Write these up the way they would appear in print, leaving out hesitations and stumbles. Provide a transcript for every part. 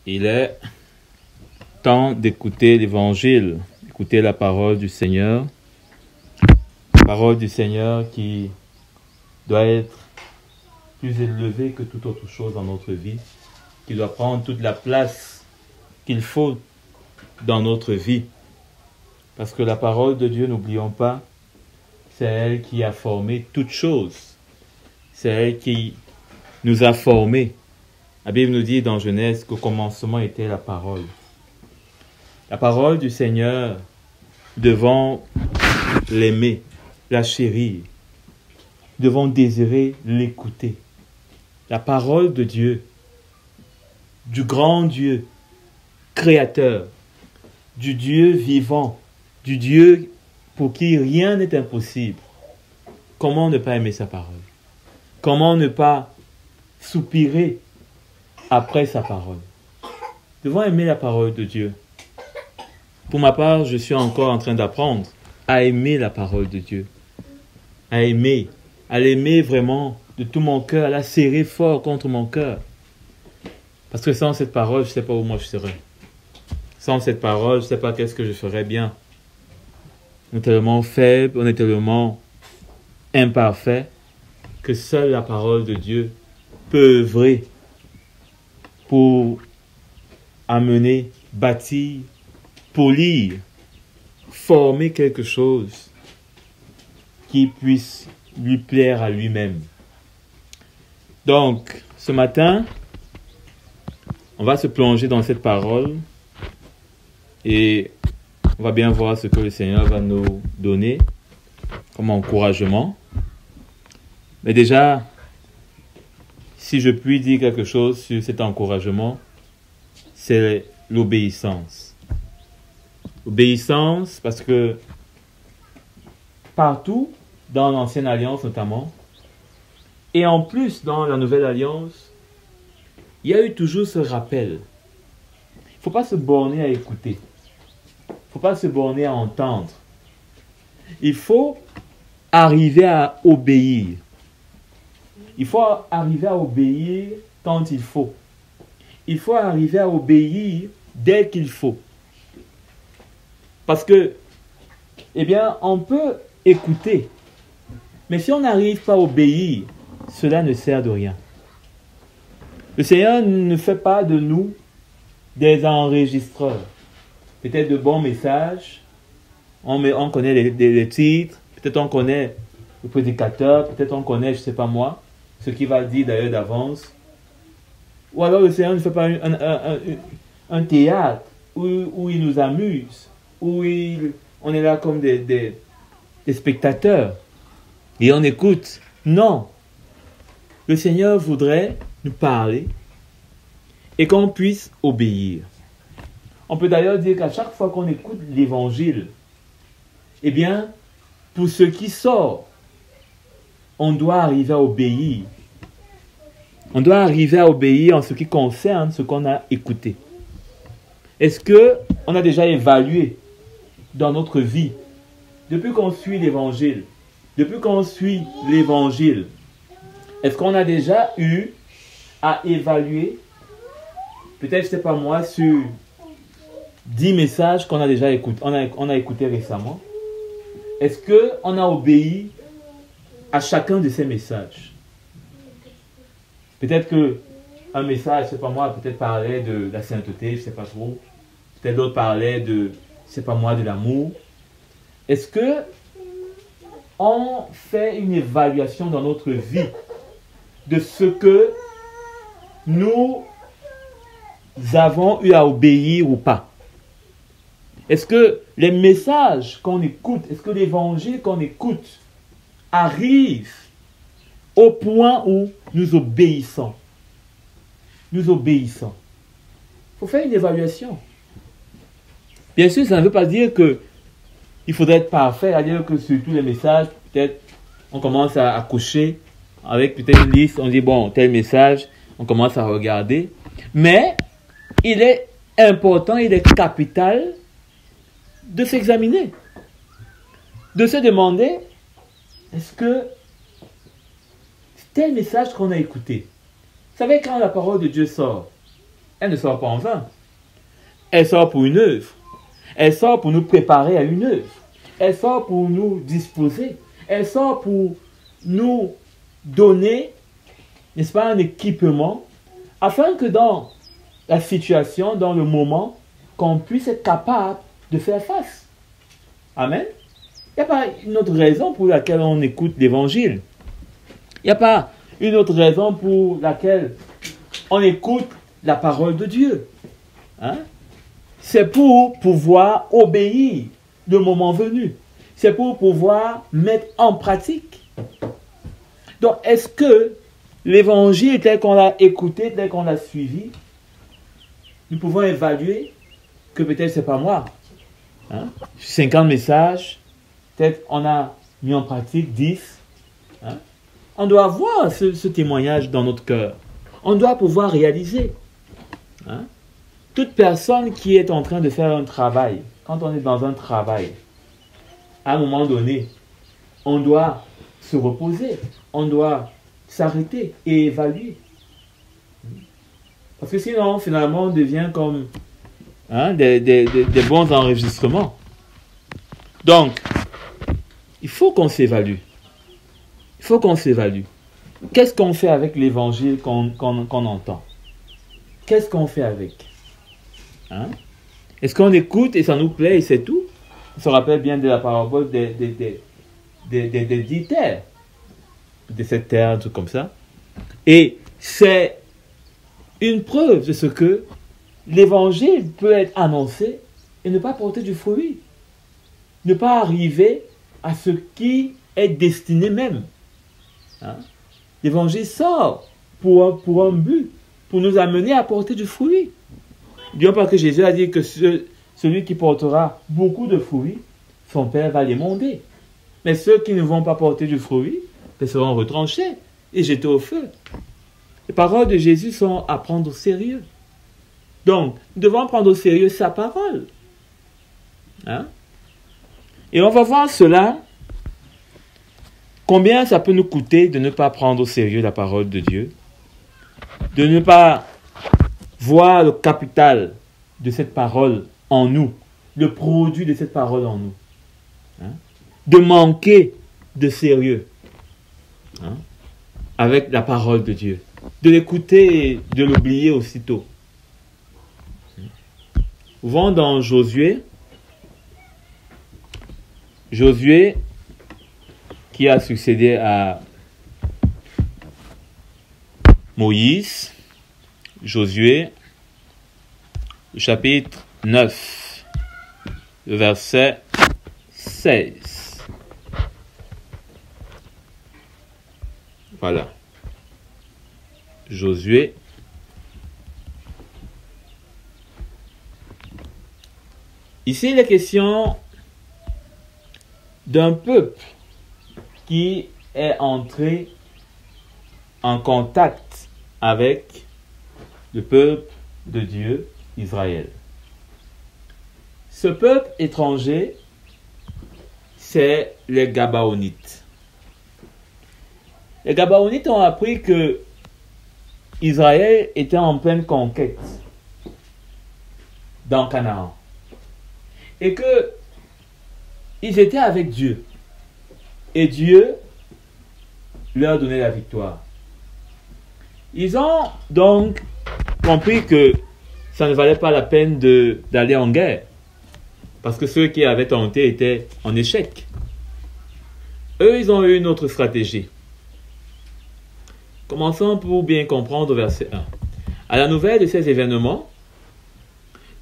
Il est temps d'écouter l'Évangile, d'écouter la parole du Seigneur. La parole du Seigneur qui doit être plus élevée que toute autre chose dans notre vie, qui doit prendre toute la place qu'il faut dans notre vie. Parce que la parole de Dieu, n'oublions pas, c'est elle qui a formé toutes choses. C'est elle qui nous a formés. La Bible nous dit dans Genèse qu'au commencement était la parole. La parole du Seigneur, devons l'aimer, la chérir, devons désirer l'écouter. La parole de Dieu, du grand Dieu, créateur, du Dieu vivant, du Dieu pour qui rien n'est impossible. Comment ne pas aimer sa parole? Comment ne pas soupirer après sa parole? Nous devons aimer la parole de Dieu. Pour ma part, je suis encore en train d'apprendre à aimer la parole de Dieu. À l'aimer vraiment de tout mon cœur, à la serrer fort contre mon cœur. Parce que sans cette parole, je ne sais pas où moi je serais. Sans cette parole, je ne sais pas qu'est-ce que je ferais bien. On est tellement faible, on est tellement imparfait que seule la parole de Dieu peut œuvrer pour amener, bâtir, polir, former quelque chose qui puisse lui plaire à lui-même. Donc, ce matin, on va se plonger dans cette parole et on va bien voir ce que le Seigneur va nous donner comme encouragement. Mais déjà, si je puis dire quelque chose sur cet encouragement, c'est l'obéissance. L'obéissance parce que partout, dans l'Ancienne Alliance notamment, et en plus dans la Nouvelle Alliance, il y a eu toujours ce rappel. Il ne faut pas se borner à écouter. Il ne faut pas se borner à entendre. Il faut arriver à obéir. Il faut arriver à obéir quand il faut. Il faut arriver à obéir dès qu'il faut. Parce que, eh bien, on peut écouter. Mais si on n'arrive pas à obéir, cela ne sert de rien. Le Seigneur ne fait pas de nous des enregistreurs. Peut-être de bons messages. On connaît les titres. Peut-être on connaît le prédicateur. Peut-être on connaît, je ne sais pas moi, ce qu'il va dire d'ailleurs d'avance. Ou alors le Seigneur ne fait pas un théâtre où il nous amuse. Où on est là comme des spectateurs. Et on écoute. Non. Le Seigneur voudrait nous parler et qu'on puisse obéir. On peut d'ailleurs dire qu'à chaque fois qu'on écoute l'Évangile, eh bien, pour ce qui sort, on doit arriver à obéir. On doit arriver à obéir en ce qui concerne ce qu'on a écouté. Est-ce qu'on a déjà évalué dans notre vie, depuis qu'on suit l'Évangile, est-ce qu'on a déjà eu à évaluer, peut-être, je ne sais pas moi, sur 10 messages qu'on a déjà écoutés, on a écouté récemment, est-ce qu'on a obéi à chacun de ces messages? Peut-être qu'un message, je ne sais pas moi, peut-être parlait de la sainteté, je ne sais pas trop, peut-être d'autres parlaient de, je ne sais pas moi, de l'amour. Est-ce qu'on fait une évaluation dans notre vie de ce que nous avons eu à obéir ou pas? Est-ce que les messages qu'on écoute, est-ce que l'évangile qu'on écoute arrive au point où nous obéissons? Nous obéissons. Il faut faire une évaluation. Bien sûr, ça ne veut pas dire qu'il faudrait être parfait, c'est-à-dire que sur tous les messages, peut-être, on commence à cocher avec peut-être une liste, on dit, bon, tel message, on commence à regarder. Mais, il est important, il est capital de s'examiner. De se demander, est-ce que tel message qu'on a écouté, vous savez, quand la parole de Dieu sort, elle ne sort pas en vain. Elle sort pour une œuvre. Elle sort pour nous préparer à une œuvre. Elle sort pour nous disposer. Elle sort pour nous donner, n'est-ce pas, un équipement, afin que dans la situation, dans le moment, qu'on puisse être capable de faire face. Amen. Il n'y a pas une autre raison pour laquelle on écoute l'évangile. Il n'y a pas une autre raison pour laquelle on écoute la parole de Dieu. Hein? C'est pour pouvoir obéir le moment venu. C'est pour pouvoir mettre en pratique. Donc, est-ce que l'évangile tel qu'on l'a écouté, tel qu'on l'a suivi, nous pouvons évaluer que peut-être c'est pas moi. Hein? 50 messages, peut-être on a mis en pratique 10. Hein? On doit avoir ce témoignage dans notre cœur. On doit pouvoir réaliser. Hein? Toute personne qui est en train de faire un travail, quand on est dans un travail, à un moment donné, on doit se reposer, on doit s'arrêter et évaluer. Parce que sinon, finalement, on devient comme des bons enregistrements. Donc, il faut qu'on s'évalue. Il faut qu'on s'évalue. Qu'est-ce qu'on fait avec l'évangile qu'on entend? Qu'est-ce qu'on fait avec? Hein? Est-ce qu'on écoute et ça nous plaît et c'est tout? On se rappelle bien de la parabole des 10 terres. De cette terre, un truc comme ça. Et c'est une preuve de ce que l'évangile peut être annoncé et ne pas porter du fruit. Ne pas arriver à ce qui est destiné même. Hein? L'évangile sort pour un but, pour nous amener à porter du fruit. N'oublions pas que Jésus a dit que celui qui portera beaucoup de fruits, son Père va l'émonder. Mais ceux qui ne vont pas porter du fruit, ils seront retranchés et jetés au feu. Les paroles de Jésus sont à prendre au sérieux. Donc, nous devons prendre au sérieux sa parole. Hein? Et on va voir cela, combien ça peut nous coûter de ne pas prendre au sérieux la parole de Dieu, de ne pas voir le capital de cette parole en nous, le produit de cette parole en nous, hein? De manquer de sérieux, hein? Avec la parole de Dieu, de l'écouter et de l'oublier aussitôt. Ouvrons dans Josué qui a succédé à Moïse. Josué, chapitre 9, le verset 16. Voilà. Josué. Ici, il est question d'un peuple qui est entré en contact avec le peuple de Dieu, Israël. Ce peuple étranger, c'est les Gabaonites. Les Gabaonites ont appris que Israël était en pleine conquête dans Canaan. Et que ils étaient avec Dieu. Et Dieu leur donnait la victoire. Ils ont donc compris que ça ne valait pas la peine d'aller en guerre. Parce que ceux qui avaient tenté étaient en échec. Eux, ils ont eu une autre stratégie. Commençons pour bien comprendre verset 1. À la nouvelle de ces événements,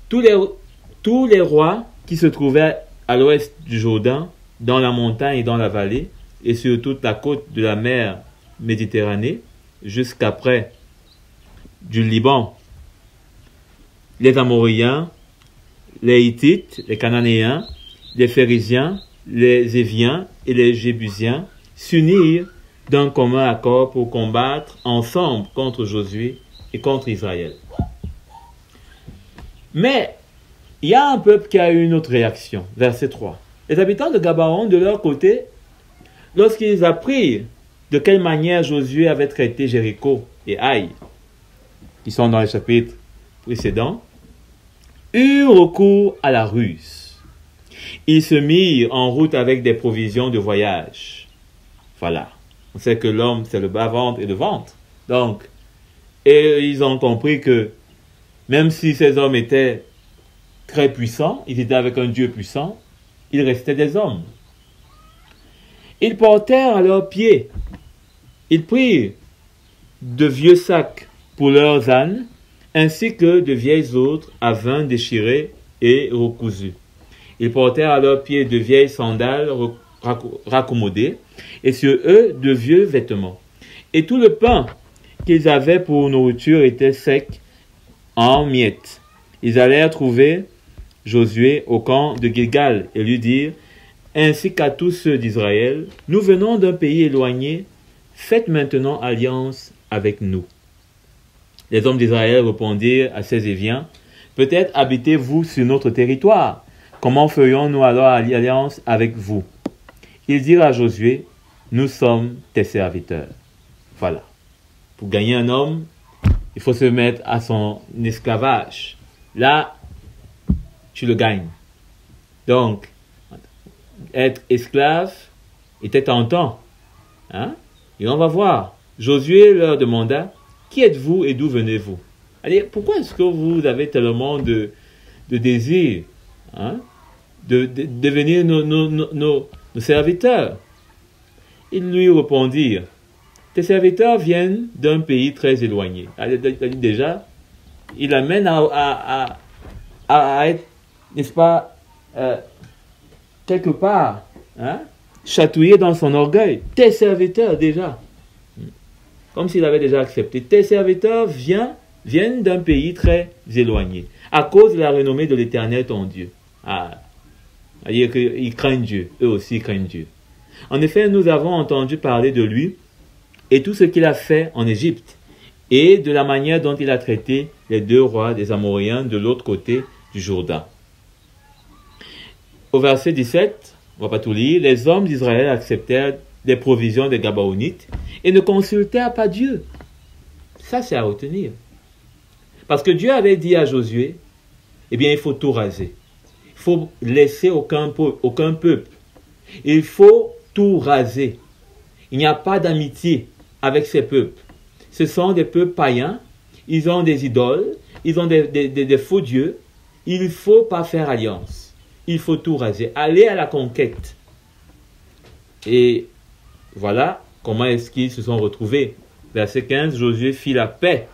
tous les rois qui se trouvaient à l'ouest du Jourdain, dans la montagne et dans la vallée, et sur toute la côte de la mer Méditerranée, jusqu'à près du Liban, les Amoréens, les Hittites, les Cananéens, les Phérésiens, les Éviens et les Jébusiens s'unirent d'un commun accord pour combattre ensemble contre Josué et contre Israël. Mais il y a un peuple qui a eu une autre réaction. Verset 3. Les habitants de Gabaon, de leur côté, lorsqu'ils apprirent de quelle manière Josué avait traité Jéricho et Haï, qui sont dans les chapitres précédent, eurent recours à la ruse. Ils se mirent en route avec des provisions de voyage. Voilà. On sait que l'homme, c'est le bas-ventre et le ventre. Donc, et ils ont compris que même si ces hommes étaient très puissants, ils étaient avec un Dieu puissant, ils restaient des hommes. Ils portèrent à leurs pieds, ils prirent de vieux sacs pour leurs ânes, ainsi que de vieilles autres à vin déchirées et recousues. Ils portèrent à leurs pieds de vieilles sandales raccommodées, et sur eux de vieux vêtements. Et tout le pain qu'ils avaient pour nourriture était sec en miettes. Ils allèrent trouver Josué au camp de Gilgal et lui dirent, ainsi qu'à tous ceux d'Israël, nous venons d'un pays éloigné, faites maintenant alliance avec nous. Les hommes d'Israël répondirent à ces Éviens, peut-être habitez-vous sur notre territoire, comment ferions-nous alors alliance avec vous? Ils dirent à Josué, nous sommes tes serviteurs. Voilà. Pour gagner un homme, il faut se mettre à son esclavage. Là, tu le gagnes. Donc, être esclave était tentant. Hein? Et on va voir. Josué leur demanda, qui êtes-vous et d'où venez-vous? Allez, pourquoi est-ce que vous avez tellement de désir de devenir nos serviteurs? Ils lui répondirent, tes serviteurs viennent d'un pays très éloigné. Déjà, il amène à être, n'est-ce pas, quelque part, chatouillé dans son orgueil. Tes serviteurs déjà. Comme s'il avait déjà accepté. Tes serviteurs viennent d'un pays très éloigné. À cause de la renommée de l'Éternel ton Dieu. C'est-à-dire qu'ils craignent Dieu. Eux aussi craignent Dieu. En effet, nous avons entendu parler de lui et tout ce qu'il a fait en Égypte et de la manière dont il a traité les deux rois des Amoréens de l'autre côté du Jourdain. Au verset 17, on ne va pas tout lire, les hommes d'Israël acceptèrent des provisions des Gabaonites et ne consultèrent pas Dieu. Ça, c'est à retenir. Parce que Dieu avait dit à Josué, eh bien, il faut tout raser. Il faut laisser aucun peuple. Il faut tout raser. Il n'y a pas d'amitié avec ces peuples. Ce sont des peuples païens. Ils ont des idoles. Ils ont des faux dieux. Il ne faut pas faire alliance. Il faut tout raser. Aller à la conquête. Et voilà comment est-ce qu'ils se sont retrouvés. Verset 15, Josué fit la paix.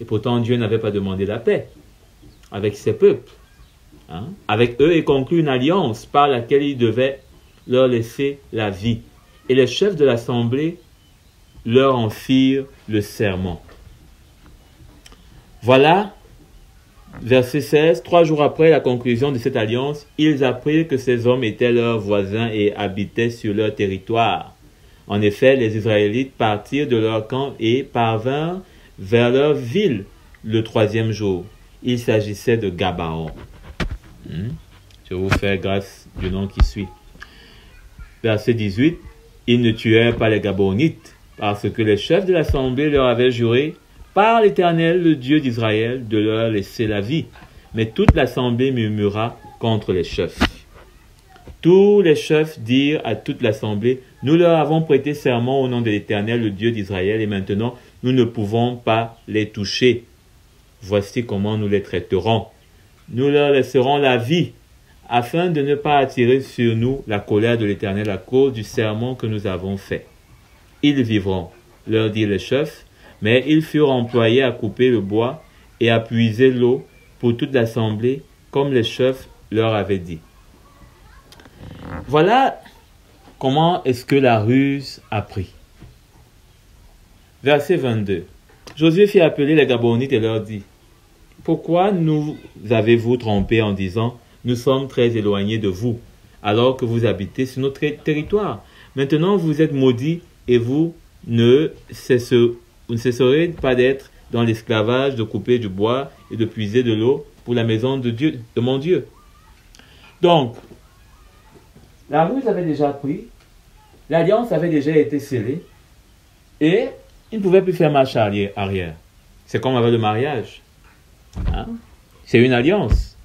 Et pourtant, Dieu n'avait pas demandé la paix avec ses peuples. Avec eux, il conclut une alliance par laquelle il devait leur laisser la vie. Et les chefs de l'assemblée leur en firent le serment. Voilà, verset 16, 3 jours après la conclusion de cette alliance, ils apprirent que ces hommes étaient leurs voisins et habitaient sur leur territoire. En effet, les Israélites partirent de leur camp et parvinrent vers leur ville le 3e jour. Il s'agissait de Gabaon. Je vous fais grâce du nom qui suit. Verset 18. Ils ne tuèrent pas les Gabaonites, parce que les chefs de l'assemblée leur avaient juré, par l'Éternel, le Dieu d'Israël, de leur laisser la vie. Mais toute l'assemblée murmura contre les chefs. Tous les chefs dirent à toute l'assemblée, nous leur avons prêté serment au nom de l'Éternel, le Dieu d'Israël, et maintenant nous ne pouvons pas les toucher. Voici comment nous les traiterons. Nous leur laisserons la vie, afin de ne pas attirer sur nous la colère de l'Éternel à cause du serment que nous avons fait. Ils vivront, leur dirent les chefs, mais ils furent employés à couper le bois et à puiser l'eau pour toute l'assemblée, comme les chefs leur avaient dit. Voilà comment est-ce que la ruse a pris. Verset 22. Josué fit appeler les Gabaonites et leur dit, « Pourquoi nous avez-vous trompés en disant, nous sommes très éloignés de vous, alors que vous habitez sur notre territoire. Maintenant vous êtes maudits et vous ne cesserez pas d'être dans l'esclavage, de couper du bois et de puiser de l'eau pour la maison de Dieu, de mon Dieu. » Donc, la ruse avait déjà pris, l'alliance avait déjà été scellée et il ne pouvait plus faire marche arrière. C'est comme avec le mariage. Hein? C'est une alliance.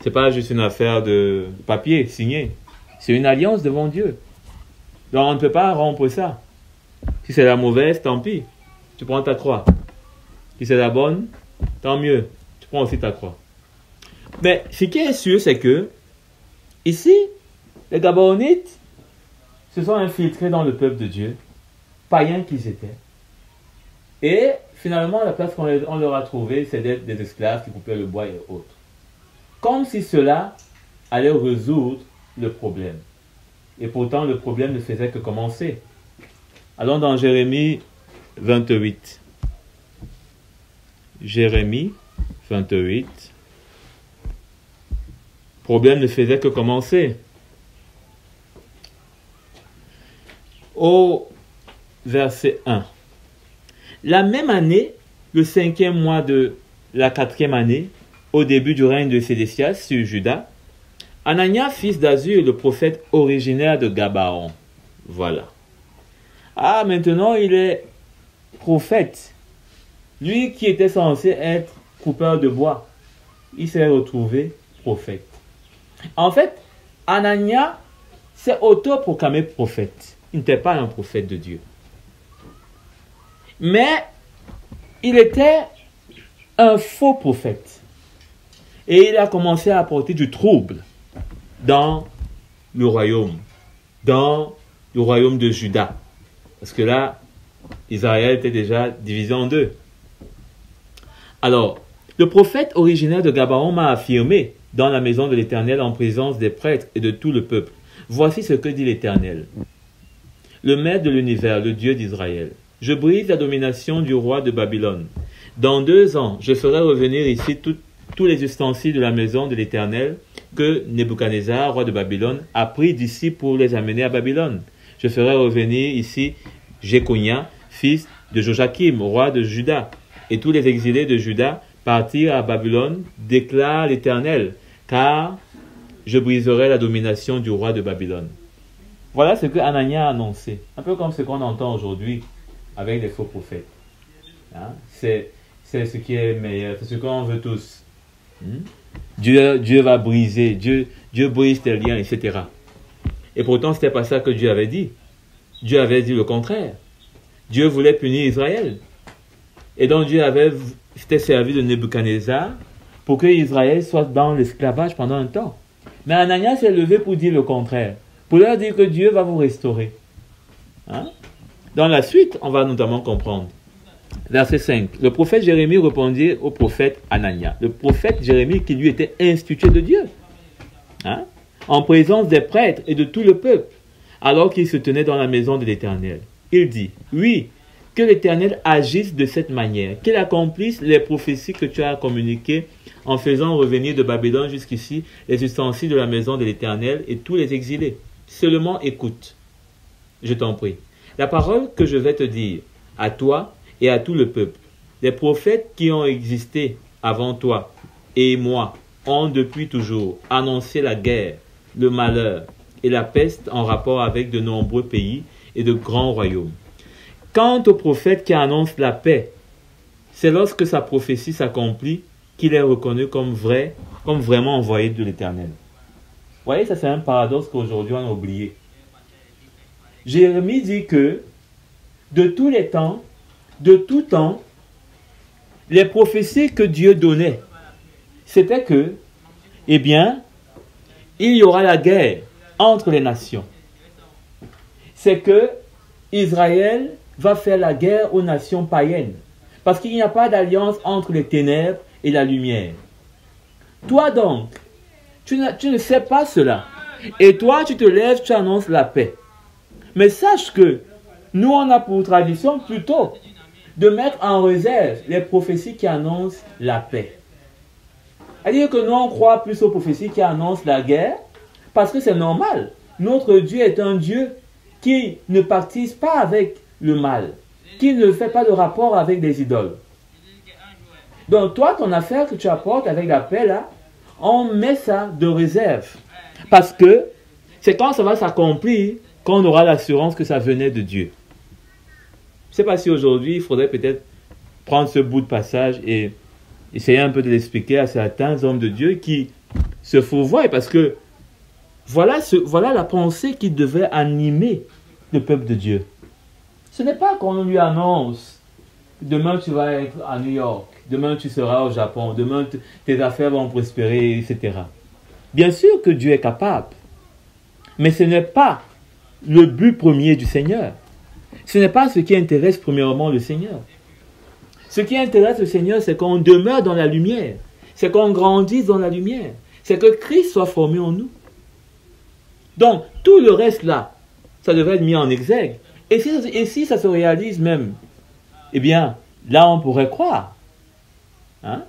C'est pas juste une affaire de papier signé. C'est une alliance devant Dieu. Donc on ne peut pas rompre ça. Si c'est la mauvaise, tant pis. Tu prends ta croix. Si c'est la bonne, tant mieux. Tu prends aussi ta croix. Mais ce qui est sûr, c'est que ici, les Gabonites se sont infiltrés dans le peuple de Dieu, païens qu'ils étaient. Et finalement, la place qu'on leur a trouvée, c'est d'être des esclaves qui coupaient le bois et autres. Comme si cela allait résoudre le problème. Et pourtant, le problème ne faisait que commencer. Allons dans Jérémie 28. Jérémie 28. Le problème ne faisait que commencer. Au verset 1. La même année, le 5e mois de la 4e année, au début du règne de Sédécias sur Juda, Anania, fils d'Azur, le prophète originaire de Gabaon. Voilà. Ah, maintenant il est prophète. Lui qui était censé être coupeur de bois, il s'est retrouvé prophète. En fait, Anania s'est autoproclamé prophète. Il n'était pas un prophète de Dieu. Mais il était un faux prophète. Et il a commencé à apporter du trouble dans le royaume de Juda. Parce que là, Israël était déjà divisé en deux. Alors, le prophète originaire de Gabaon m'a affirmé dans la maison de l'Éternel en présence des prêtres et de tout le peuple. Voici ce que dit l'Éternel. Le maître de l'univers, le Dieu d'Israël. Je brise la domination du roi de Babylone. Dans 2 ans, je ferai revenir ici tous les ustensiles de la maison de l'Éternel que Nebuchadnezzar, roi de Babylone, a pris d'ici pour les amener à Babylone. Je ferai revenir ici Jéconia, fils de Joachim, roi de Juda, et tous les exilés de Juda partir à Babylone, déclare l'Éternel, car je briserai la domination du roi de Babylone. Voilà ce que Anania a annoncé, un peu comme ce qu'on entend aujourd'hui avec les faux prophètes. Hein? C'est ce qui est meilleur, c'est ce qu'on veut tous. Dieu va briser, Dieu brise tes liens, etc. Et pourtant, ce n'était pas ça que Dieu avait dit. Dieu avait dit le contraire. Dieu voulait punir Israël. Et donc Dieu s'était servi de Nebuchadnezzar pour que Israël soit dans l'esclavage pendant un temps. Mais Anania s'est levé pour dire le contraire, pour leur dire que Dieu va vous restaurer. Hein? Dans la suite, on va notamment comprendre. Verset 5. Le prophète Jérémie répondit au prophète Anania. Le prophète Jérémie qui lui était institué de Dieu. Hein? En présence des prêtres et de tout le peuple, alors qu'il se tenait dans la maison de l'Éternel. Il dit, oui, que l'Éternel agisse de cette manière, qu'il accomplisse les prophéties que tu as communiquées en faisant revenir de Babylone jusqu'ici les ustensiles de la maison de l'Éternel et tous les exilés. Seulement écoute, je t'en prie, la parole que je vais te dire à toi et à tout le peuple. Les prophètes qui ont existé avant toi et moi ont depuis toujours annoncé la guerre, le malheur et la peste en rapport avec de nombreux pays et de grands royaumes. Quant au prophète qui annonce la paix, c'est lorsque sa prophétie s'accomplit qu'il est reconnu comme vrai, comme vraiment envoyé de l'Éternel. Vous voyez, ça c'est un paradoxe qu'aujourd'hui on a oublié. Jérémie dit que de tous les temps, de tout temps, les prophéties que Dieu donnait, c'était que, eh bien, il y aura la guerre entre les nations. C'est que Israël va faire la guerre aux nations païennes. Parce qu'il n'y a pas d'alliance entre les ténèbres et la lumière. Toi donc, tu ne sais pas cela. Et toi, tu te lèves, tu annonces la paix. Mais sache que nous, on a pour tradition plutôt de mettre en réserve les prophéties qui annoncent la paix. C'est-à-dire que nous, on croit plus aux prophéties qui annoncent la guerre, parce que c'est normal. Notre Dieu est un Dieu qui ne participe pas avec le mal, qui ne fait pas de rapport avec des idoles. Donc toi, ton affaire que tu apportes avec la paix là, on met ça de réserve. Parce que c'est quand ça va s'accomplir qu'on aura l'assurance que ça venait de Dieu. Je ne sais pas si aujourd'hui, il faudrait peut-être prendre ce bout de passage et essayé un peu de l'expliquer à certains hommes de Dieu qui se fourvoient parce que voilà la pensée qui devait animer le peuple de Dieu. Ce n'est pas qu'on lui annonce demain tu vas être à New York, demain tu seras au Japon, demain tes affaires vont prospérer, etc. Bien sûr que Dieu est capable, mais ce n'est pas le but premier du Seigneur. Ce n'est pas ce qui intéresse premièrement le Seigneur. Ce qui intéresse le Seigneur, c'est qu'on demeure dans la lumière, c'est qu'on grandisse dans la lumière, c'est que Christ soit formé en nous. Donc, tout le reste là, ça devrait être mis en exergue. Et si ça se réalise même, eh bien, là on pourrait croire. Hein?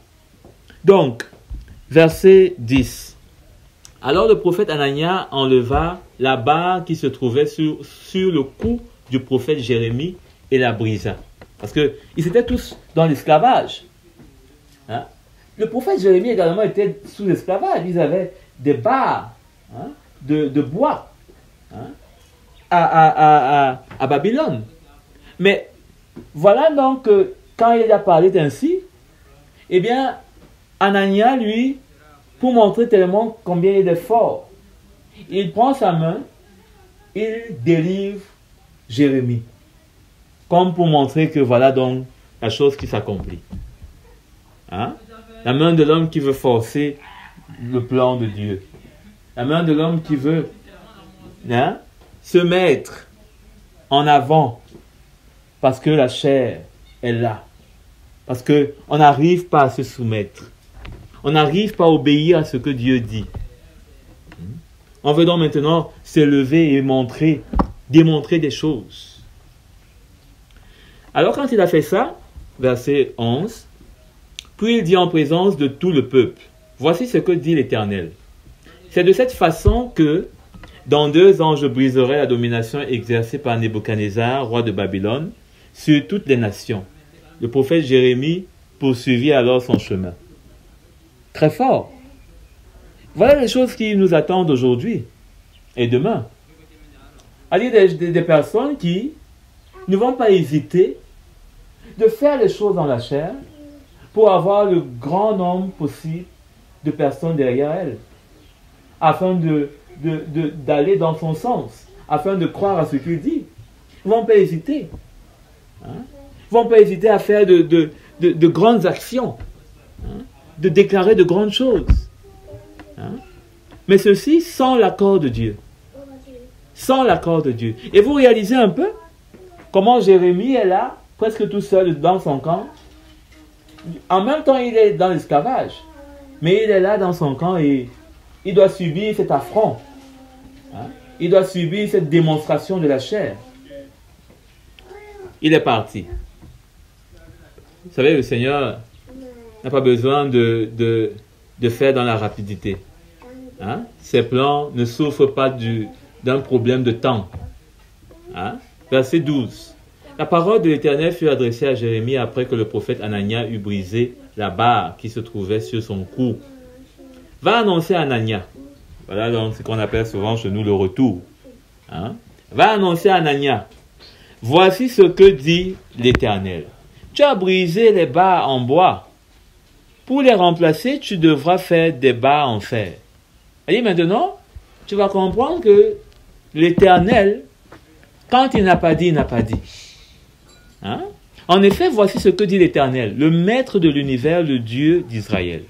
Donc, verset 10. Alors le prophète Anania enleva la barre qui se trouvait sur le cou du prophète Jérémie et la brisa. Parce qu'ils étaient tous dans l'esclavage. Hein? Le prophète Jérémie également était sous l'esclavage. Ils avaient des barres de bois à Babylone. Mais voilà donc que quand il a parlé ainsi, eh bien, Anania, lui, pour montrer tellement combien il est fort, il prend sa main, il délivre Jérémie. Comme pour montrer que voilà donc la chose qui s'accomplit. Hein? La main de l'homme qui veut forcer le plan de Dieu. La main de l'homme qui veut se mettre en avant parce que la chair est là. Parce qu'on n'arrive pas à se soumettre. On n'arrive pas à obéir à ce que Dieu dit. On veut donc maintenant s'élever et démontrer des choses. Alors quand il a fait ça, verset 11, puis il dit en présence de tout le peuple, voici ce que dit l'Éternel. C'est de cette façon que, dans 2 ans, je briserai la domination exercée par Nebuchadnezzar, roi de Babylone, sur toutes les nations. Le prophète Jérémie poursuivit alors son chemin. Très fort. Voilà les choses qui nous attendent aujourd'hui et demain. Il y a des personnes qui ne vont pas hésiter de faire les choses dans la chair pour avoir le grand nombre possible de personnes derrière elles, afin d'aller dans son sens, afin de croire à ce qu'il dit. Ils ne vont pas hésiter. Ils ne vont pas hésiter à faire de grandes actions, de déclarer de grandes choses. Mais ceci sans l'accord de Dieu. Sans l'accord de Dieu. Et vous réalisez un peu comment Jérémie est là, presque tout seul dans son camp. En même temps, il est dans l'esclavage. Mais il est là dans son camp et il doit subir cet affront. Il doit subir cette démonstration de la chair. Il est parti. Vous savez, le Seigneur n'a pas besoin de faire dans la rapidité. Ses plans ne souffrent pas d'un problème de temps. Verset 12. La parole de l'Éternel fut adressée à Jérémie après que le prophète Anania eut brisé la barre qui se trouvait sur son cou. Va annoncer à Anania. Voilà donc ce qu'on appelle souvent chez nous le retour. Va annoncer à Anania. Voici ce que dit l'Éternel. Tu as brisé les barres en bois. Pour les remplacer, tu devras faire des barres en fer. Et maintenant, tu vas comprendre que l'Éternel, quand il n'a pas dit, il n'a pas dit. En effet, voici ce que dit l'Éternel, le maître de l'univers, le Dieu d'Israël.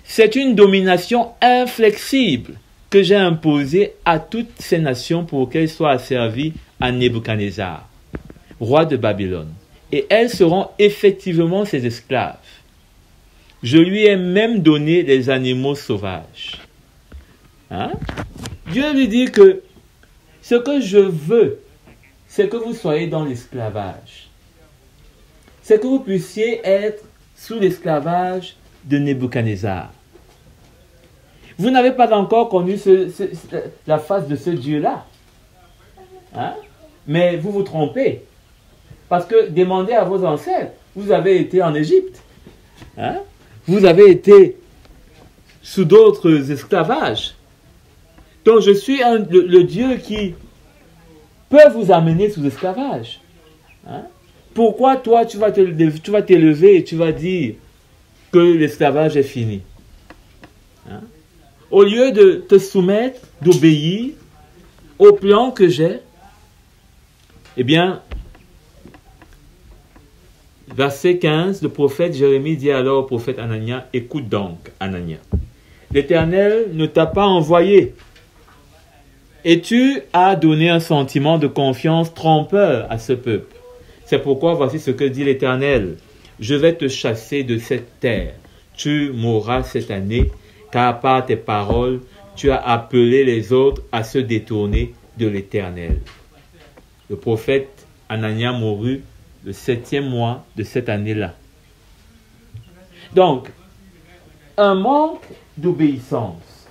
C'est une domination inflexible que j'ai imposée à toutes ces nations pour qu'elles soient asservies à Nebuchadnezzar, roi de Babylone. Et elles seront effectivement ses esclaves. Je lui ai même donné les animaux sauvages. Dieu lui dit que ce que je veux, c'est que vous soyez dans l'esclavage. C'est que vous puissiez être sous l'esclavage de Nebuchadnezzar. Vous n'avez pas encore connu la face de ce Dieu-là. Mais vous vous trompez. Parce que demandez à vos ancêtres, vous avez été en Égypte. Vous avez été sous d'autres esclavages. Donc je suis le Dieu qui peut vous amener sous esclavage. Pourquoi toi tu vas t'élever et tu vas dire que l'esclavage est fini. Hein? Au lieu de te soumettre, d'obéir au plan que j'ai, eh bien, verset 15, le prophète Jérémie dit alors au prophète Anania, écoute donc, Anania, l'Éternel ne t'a pas envoyé et tu as donné un sentiment de confiance trompeur à ce peuple. C'est pourquoi voici ce que dit l'Éternel, je vais te chasser de cette terre, tu mourras cette année, car par tes paroles, tu as appelé les autres à se détourner de l'Éternel. Le prophète Anania mourut le 7e mois de cette année-là. Donc, un manque d'obéissance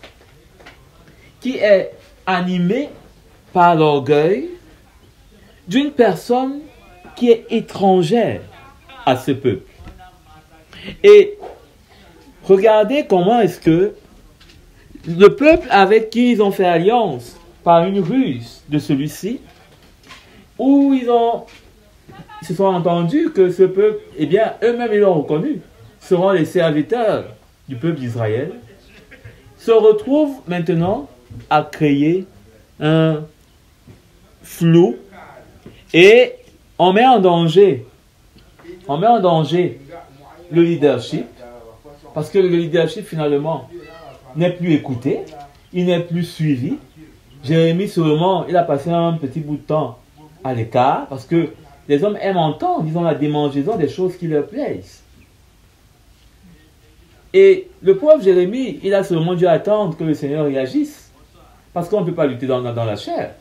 qui est animé par l'orgueil d'une personne qui est étrangère à ce peuple. Et regardez comment est-ce que le peuple avec qui ils ont fait alliance par une ruse de celui-ci, où ils se sont entendus que ce peuple, eh bien, eux-mêmes ils l'ont reconnu, seront les serviteurs du peuple d'Israël, se retrouvent maintenant à créer un flou et on met en danger le leadership, parce que le leadership finalement n'est plus écouté, il n'est plus suivi. Jérémie seulement, il a passé un petit bout de temps à l'écart, parce que les hommes aiment entendre, ils ont la démangeaison des choses qui leur plaisent. Et le pauvre Jérémie, il a seulement dû attendre que le Seigneur réagisse, parce qu'on ne peut pas lutter dans la chair.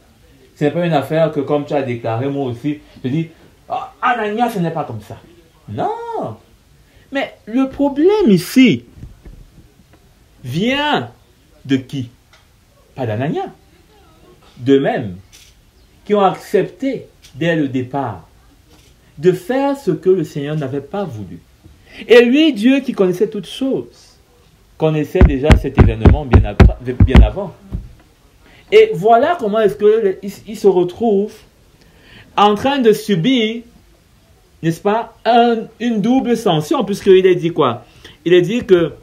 Ce n'est pas une affaire que, comme tu as déclaré, moi aussi, je dis, ah, Anania, ce n'est pas comme ça. Non. Mais le problème ici vient de qui? Pas d'Anania. D'eux-mêmes, qui ont accepté dès le départ de faire ce que le Seigneur n'avait pas voulu. Et lui, Dieu qui connaissait toutes choses, connaissait déjà cet événement bien avant. Et voilà comment est-ce qu'il se retrouve en train de subir, n'est-ce pas, une double sanction, puisqu'il est dit quoi? Il est dit que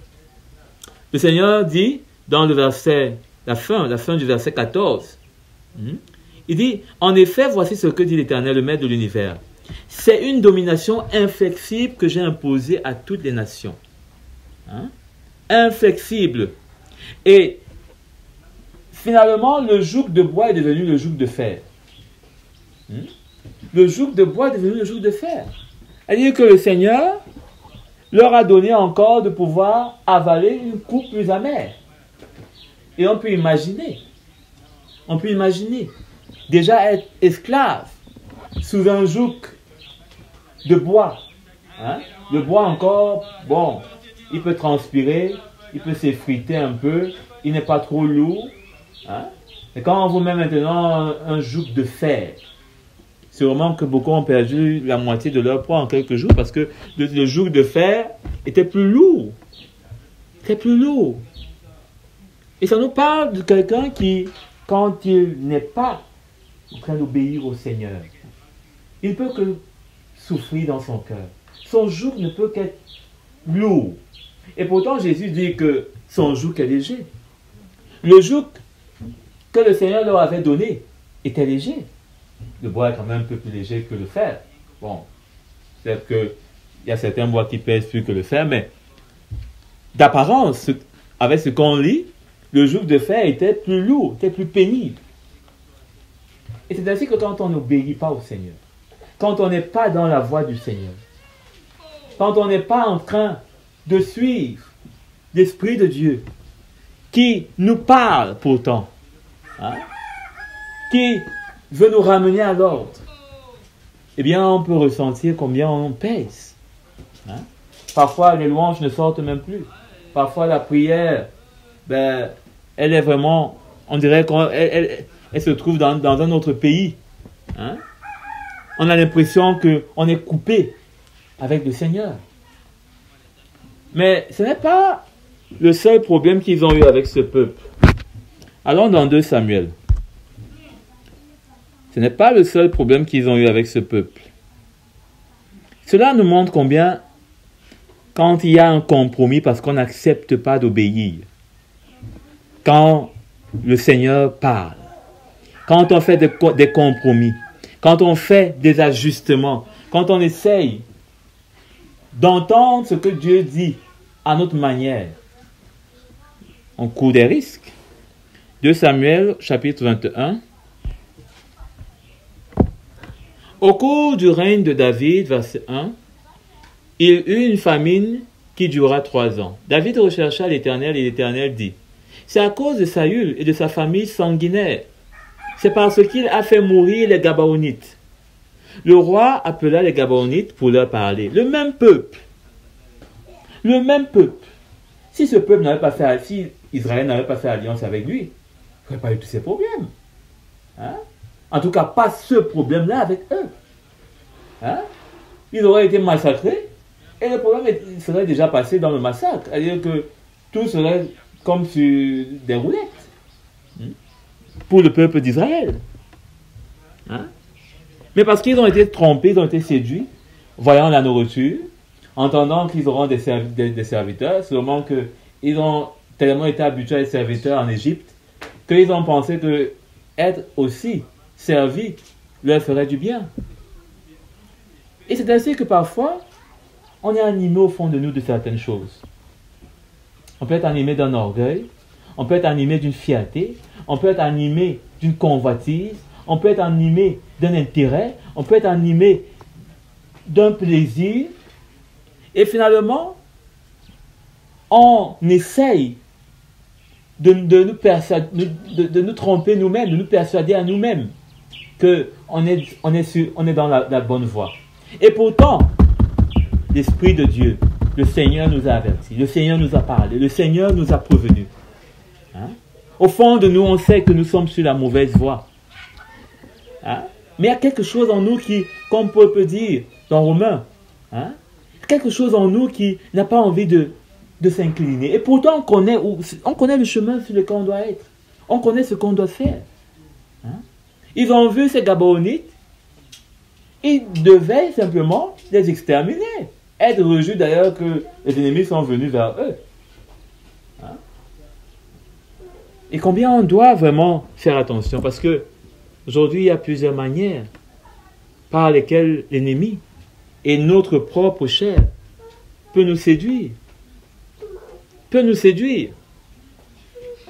le Seigneur dit, dans le verset, la fin du verset 14, il dit, en effet, voici ce que dit l'Éternel, le Maître de l'univers. C'est une domination inflexible que j'ai imposée à toutes les nations. Inflexible. Et finalement, le joug de bois est devenu le joug de fer. Le joug de bois est devenu le joug de fer. C'est-à-dire que le Seigneur leur a donné encore de pouvoir avaler une coupe plus amère. Et on peut imaginer déjà être esclave sous un joug de bois. Le bois encore, bon, il peut transpirer, il peut s'effriter un peu, il n'est pas trop lourd. Et quand on vous met maintenant un joug de fer, sûrement que beaucoup ont perdu la moitié de leur poids en quelques jours parce que le joug de fer était plus lourd. C'était plus lourd. Et ça nous parle de quelqu'un qui, quand il n'est pas en train d'obéir au Seigneur, il ne peut que souffrir dans son cœur. Son joug ne peut qu'être lourd. Et pourtant, Jésus dit que son joug est léger. Le joug que le Seigneur leur avait donné était léger. Le bois est quand même un peu plus léger que le fer. Bon, c'est qu'il y a certains bois qui pèsent plus que le fer, mais d'apparence, avec ce qu'on lit, le joug de fer était plus lourd, était plus pénible. Et c'est ainsi que quand on n'obéit pas au Seigneur, quand on n'est pas dans la voie du Seigneur, quand on n'est pas en train de suivre l'Esprit de Dieu, qui nous parle pourtant, qui veut nous ramener à l'ordre, eh bien on peut ressentir combien on pèse. Parfois les louanges ne sortent même plus. Parfois la prière, elle est vraiment, on dirait qu'elle se trouve dans un autre pays. On a l'impression qu'on est coupé avec le Seigneur. Mais ce n'est pas le seul problème qu'ils ont eu avec ce peuple. Allons dans 2 Samuel. Ce n'est pas le seul problème qu'ils ont eu avec ce peuple. Cela nous montre combien quand il y a un compromis parce qu'on n'accepte pas d'obéir, quand le Seigneur parle, quand on fait des compromis, quand on fait des ajustements, quand on essaye d'entendre ce que Dieu dit à notre manière, on court des risques. 2 Samuel, chapitre 21. Au cours du règne de David, verset 1, il eut une famine qui dura 3 ans. David rechercha l'Éternel et l'Éternel dit, c'est à cause de Saül et de sa famille sanguinaire. C'est parce qu'il a fait mourir les Gabaonites. Le roi appela les Gabaonites pour leur parler. Le même peuple. Le même peuple. Si ce peuple n'avait pas fait, si Israël n'avait pas fait alliance avec lui, il n'y aurait pas eu tous ces problèmes. Hein? En tout cas, pas ce problème-là avec eux. Hein? Ils auraient été massacrés et le problème serait déjà passé dans le massacre. C'est-à-dire que tout serait comme sur des roulettes. Pour le peuple d'Israël. Hein? Mais parce qu'ils ont été trompés, ils ont été séduits, voyant la nourriture, entendant qu'ils auront des serviteurs, seulement qu'ils ont tellement été habitués à être serviteurs en Égypte, qu'ils ont pensé que être aussi servis leur ferait du bien. Et c'est ainsi que parfois, on est animé au fond de nous de certaines choses. On peut être animé d'un orgueil, on peut être animé d'une fierté, on peut être animé d'une convoitise, on peut être animé d'un intérêt, on peut être animé d'un plaisir. Et finalement, on essaye de nous tromper nous-mêmes, de nous persuader à nous-mêmes qu'on est dans la bonne voie. Et pourtant, l'Esprit de Dieu, le Seigneur nous a avertis, le Seigneur nous a parlé, le Seigneur nous a prévenus. Hein? Au fond de nous, on sait que nous sommes sur la mauvaise voie. Hein? Mais il y a quelque chose en nous qui, comme Paul peut dire dans Romains, hein? Quelque chose en nous qui n'a pas envie de s'incliner. Et pourtant, on connaît le chemin sur lequel on doit être. On connaît ce qu'on doit faire. Hein? Ils ont vu ces Gabaonites. Ils devaient simplement les exterminer. Être rejus d'ailleurs que les ennemis sont venus vers eux. Hein? Et combien on doit vraiment faire attention, parce que aujourd'hui il y a plusieurs manières par lesquelles l'ennemi et notre propre chair peut nous séduire. Peut nous séduire.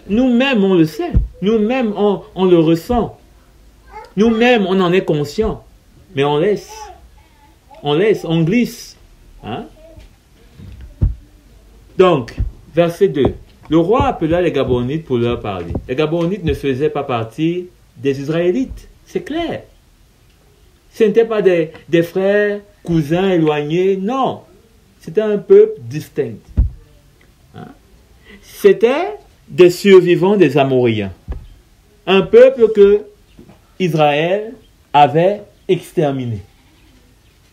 Nous-mêmes on le sait. Nous-mêmes on le ressent. Nous-mêmes on en est conscient. Mais on laisse. On glisse. Hein? Donc, verset 2. Le roi appela les Gabaonites pour leur parler. Les Gabaonites ne faisaient pas partie des Israélites. C'est clair. Ce n'étaient pas des frères, cousins éloignés. Non. C'était un peuple distinct. Hein? C'était des survivants des Amoréens. Un peuple que Israël avait exterminé.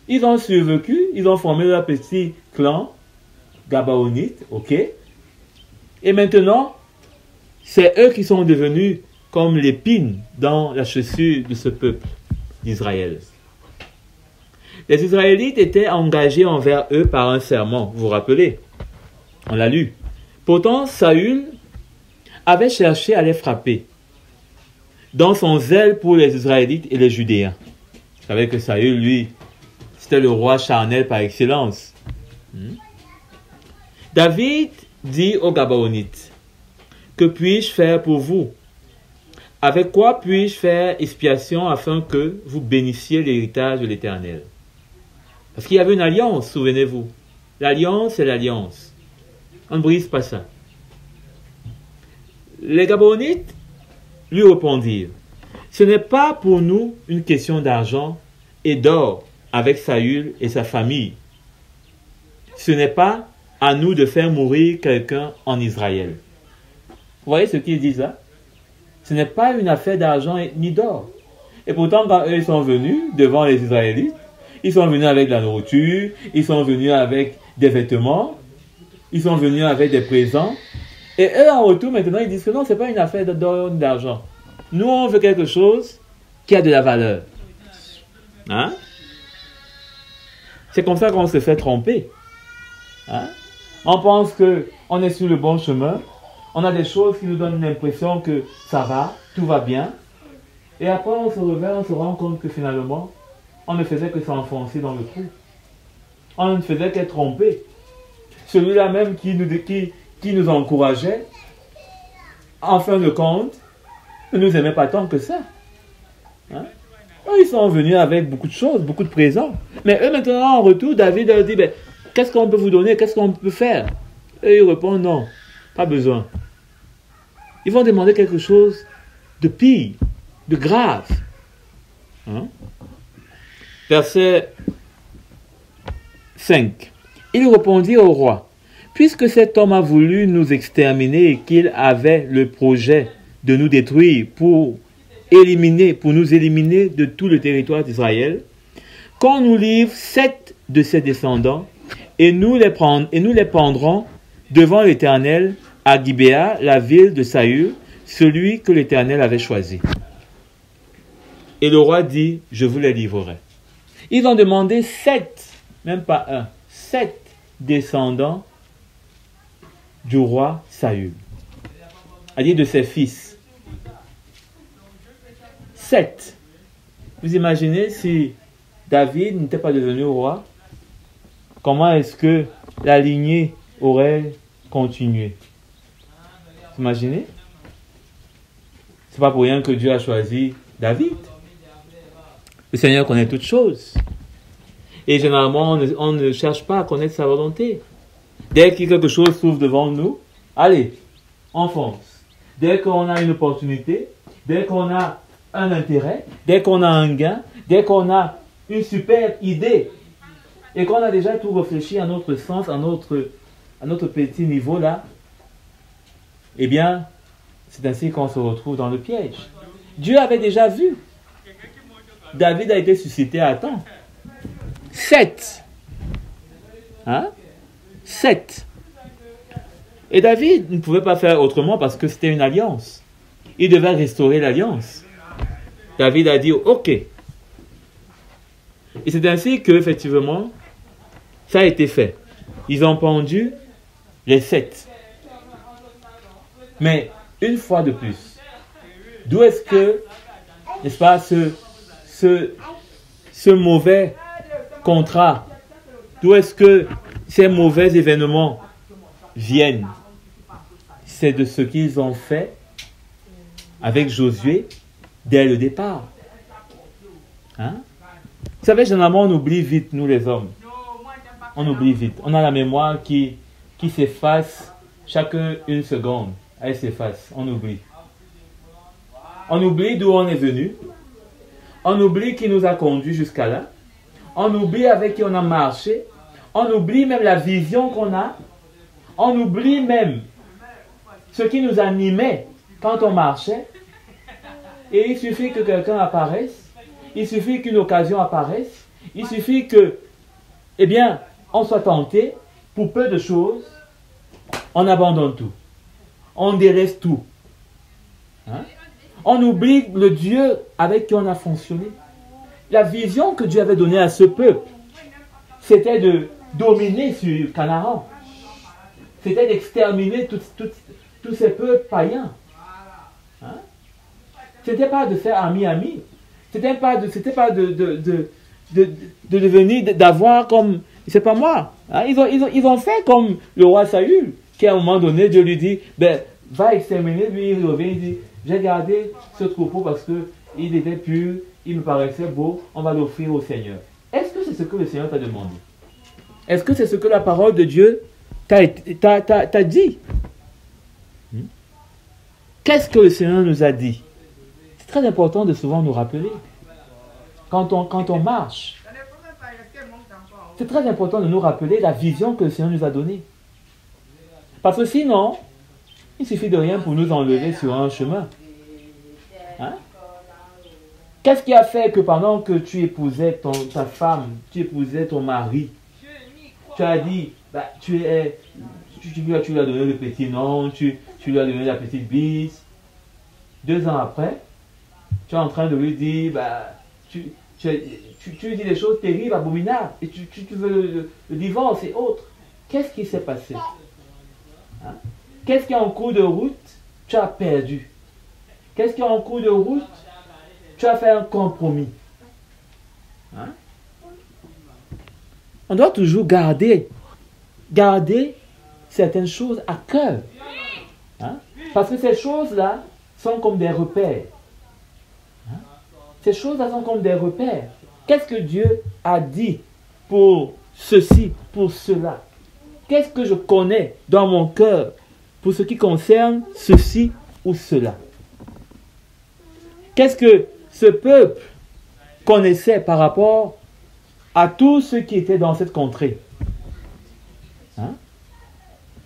Ils ont survécu, ils ont formé leur petit clan Gabaonite, ok? Et maintenant, c'est eux qui sont devenus comme l'épine dans la chaussure de ce peuple d'Israël. Les Israélites étaient engagés envers eux par un serment, vous vous rappelez? On l'a lu. Pourtant, Saül avait cherché à les frapper dans son zèle pour les Israélites et les Judéens. Vous savez que Saül, lui, c'était le roi charnel par excellence. David dit aux Gabaonites, que puis-je faire pour vous? Avec quoi puis-je faire expiation afin que vous bénissiez l'héritage de l'Éternel? Parce qu'il y avait une alliance, souvenez-vous. L'alliance, c'est l'alliance. On ne brise pas ça. Les Gabaonites lui répondirent, ce n'est pas pour nous une question d'argent et d'or avec Saül et sa famille. Ce n'est pas à nous de faire mourir quelqu'un en Israël. Vous voyez ce qu'ils disent là? Ce n'est pas une affaire d'argent ni d'or. Et pourtant, quand eux sont venus devant les Israélites, ils sont venus avec de la nourriture, ils sont venus avec des vêtements, ils sont venus avec des présents. Et eux, en retour, maintenant, ils disent que non, ce n'est pas une affaire d'or ni d'argent. Nous, on veut quelque chose qui a de la valeur. Hein? C'est comme ça qu'on se fait tromper. Hein? On pense qu'on est sur le bon chemin. On a des choses qui nous donnent l'impression que ça va, tout va bien. Et après, on se réveille, on se rend compte que finalement, on ne faisait que s'enfoncer dans le trou. On ne faisait qu'être trompé. Celui-là même qui nous encourageait, en fin de compte, ne nous aimait pas tant que ça. Hein? Ils sont venus avec beaucoup de choses, beaucoup de présents. Mais eux, maintenant, en retour, David leur dit, ben, qu'est-ce qu'on peut vous donner? Qu'est-ce qu'on peut faire? Et ils répondent, non, pas besoin. Ils vont demander quelque chose de pire, de grave. Hein? Verset 5. Il répondit au roi, puisque cet homme a voulu nous exterminer et qu'il avait le projet de nous détruire pour nous éliminer de tout le territoire d'Israël, qu'on nous livre 7 de ses descendants et nous les pendrons devant l'Éternel à Gibéa, la ville de Saül, celui que l'Éternel avait choisi. Et le roi dit, je vous les livrerai. Ils ont demandé 7, même pas 1, 7 descendants du roi Saül, c'est-à-dire de ses fils. 7. Vous imaginez si David n'était pas devenu roi, comment est-ce que la lignée aurait continué? Vous imaginez? C'est pas pour rien que Dieu a choisi David. Le Seigneur connaît toutes choses. Et généralement, on ne cherche pas à connaître sa volonté. Dès que quelque chose s'ouvre devant nous, allez, on fonce. Dès qu'on a une opportunité, dès qu'on a un intérêt, dès qu'on a un gain, dès qu'on a une superbe idée, et qu'on a déjà tout réfléchi à notre sens, à notre petit niveau là, eh bien, c'est ainsi qu'on se retrouve dans le piège. Dieu avait déjà vu. David a été suscité à temps. 7. Hein? 7. Et David ne pouvait pas faire autrement parce que c'était une alliance. Il devait restaurer l'alliance. David a dit, ok. Et c'est ainsi que, effectivement, ça a été fait. Ils ont pendu les 7. Mais, une fois de plus, d'où est-ce que, n'est-ce pas, ce mauvais contrat, d'où est-ce que ces mauvais événements viennent? C'est de ce qu'ils ont fait avec Josué dès le départ. Hein? Vous savez, généralement, on oublie vite, nous les hommes. On oublie vite. On a la mémoire qui s'efface chaque une seconde. Elle s'efface. On oublie. On oublie d'où on est venu. On oublie qui nous a conduits jusqu'à là. On oublie avec qui on a marché. On oublie même la vision qu'on a. On oublie même ce qui nous animait quand on marchait. Et il suffit que quelqu'un apparaisse. Il suffit qu'une occasion apparaisse. Il suffit que, eh bien, on soit tenté pour peu de choses. On abandonne tout. On délaisse tout. Hein? On oublie le Dieu avec qui on a fonctionné. La vision que Dieu avait donnée à ce peuple, c'était de dominer sur Canaan. C'était d'exterminer tous ces peuples païens. Hein? Ce n'était pas de faire ami-ami. C'était pas de devenir, d'avoir comme, c'est pas moi. Hein? Ils ont fait comme le roi Saül, qui à un moment donné, Dieu lui dit, ben, va exterminer, lui il revient, il dit, j'ai gardé ce troupeau parce qu'il était pur, il me paraissait beau, on va l'offrir au Seigneur. Est-ce que c'est ce que le Seigneur t'a demandé? Est-ce que c'est ce que la parole de Dieu t'a dit? Qu'est-ce que le Seigneur nous a dit? C'est très important de souvent nous rappeler. Quand on marche, c'est très important de nous rappeler la vision que le Seigneur nous a donnée. Parce que sinon, il suffit de rien pour nous enlever sur un chemin. Hein? Qu'est-ce qui a fait que pendant que tu épousais ta femme, tu épousais ton mari, tu as dit, bah, tu lui as donné le petit nom, tu lui as donné la petite bise. 2 ans après, tu es en train de lui dire, bah, tu lui dis des choses terribles, abominables, et tu veux le divorce et autres. qu'est-ce qui s'est passé? Hein? Qu'est-ce qui en cours de route, tu as perdu? Qu'est-ce qui en cours de route, tu as fait un compromis? Hein? On doit toujours garder certaines choses à cœur. Hein? Parce que ces choses-là sont comme des repères. Hein? Ces choses-là sont comme des repères. Qu'est-ce que Dieu a dit pour ceci, pour cela? Qu'est-ce que je connais dans mon cœur pour ce qui concerne ceci ou cela? Qu'est-ce que ce peuple connaissait par rapport à tous ceux qui étaient dans cette contrée? Hein?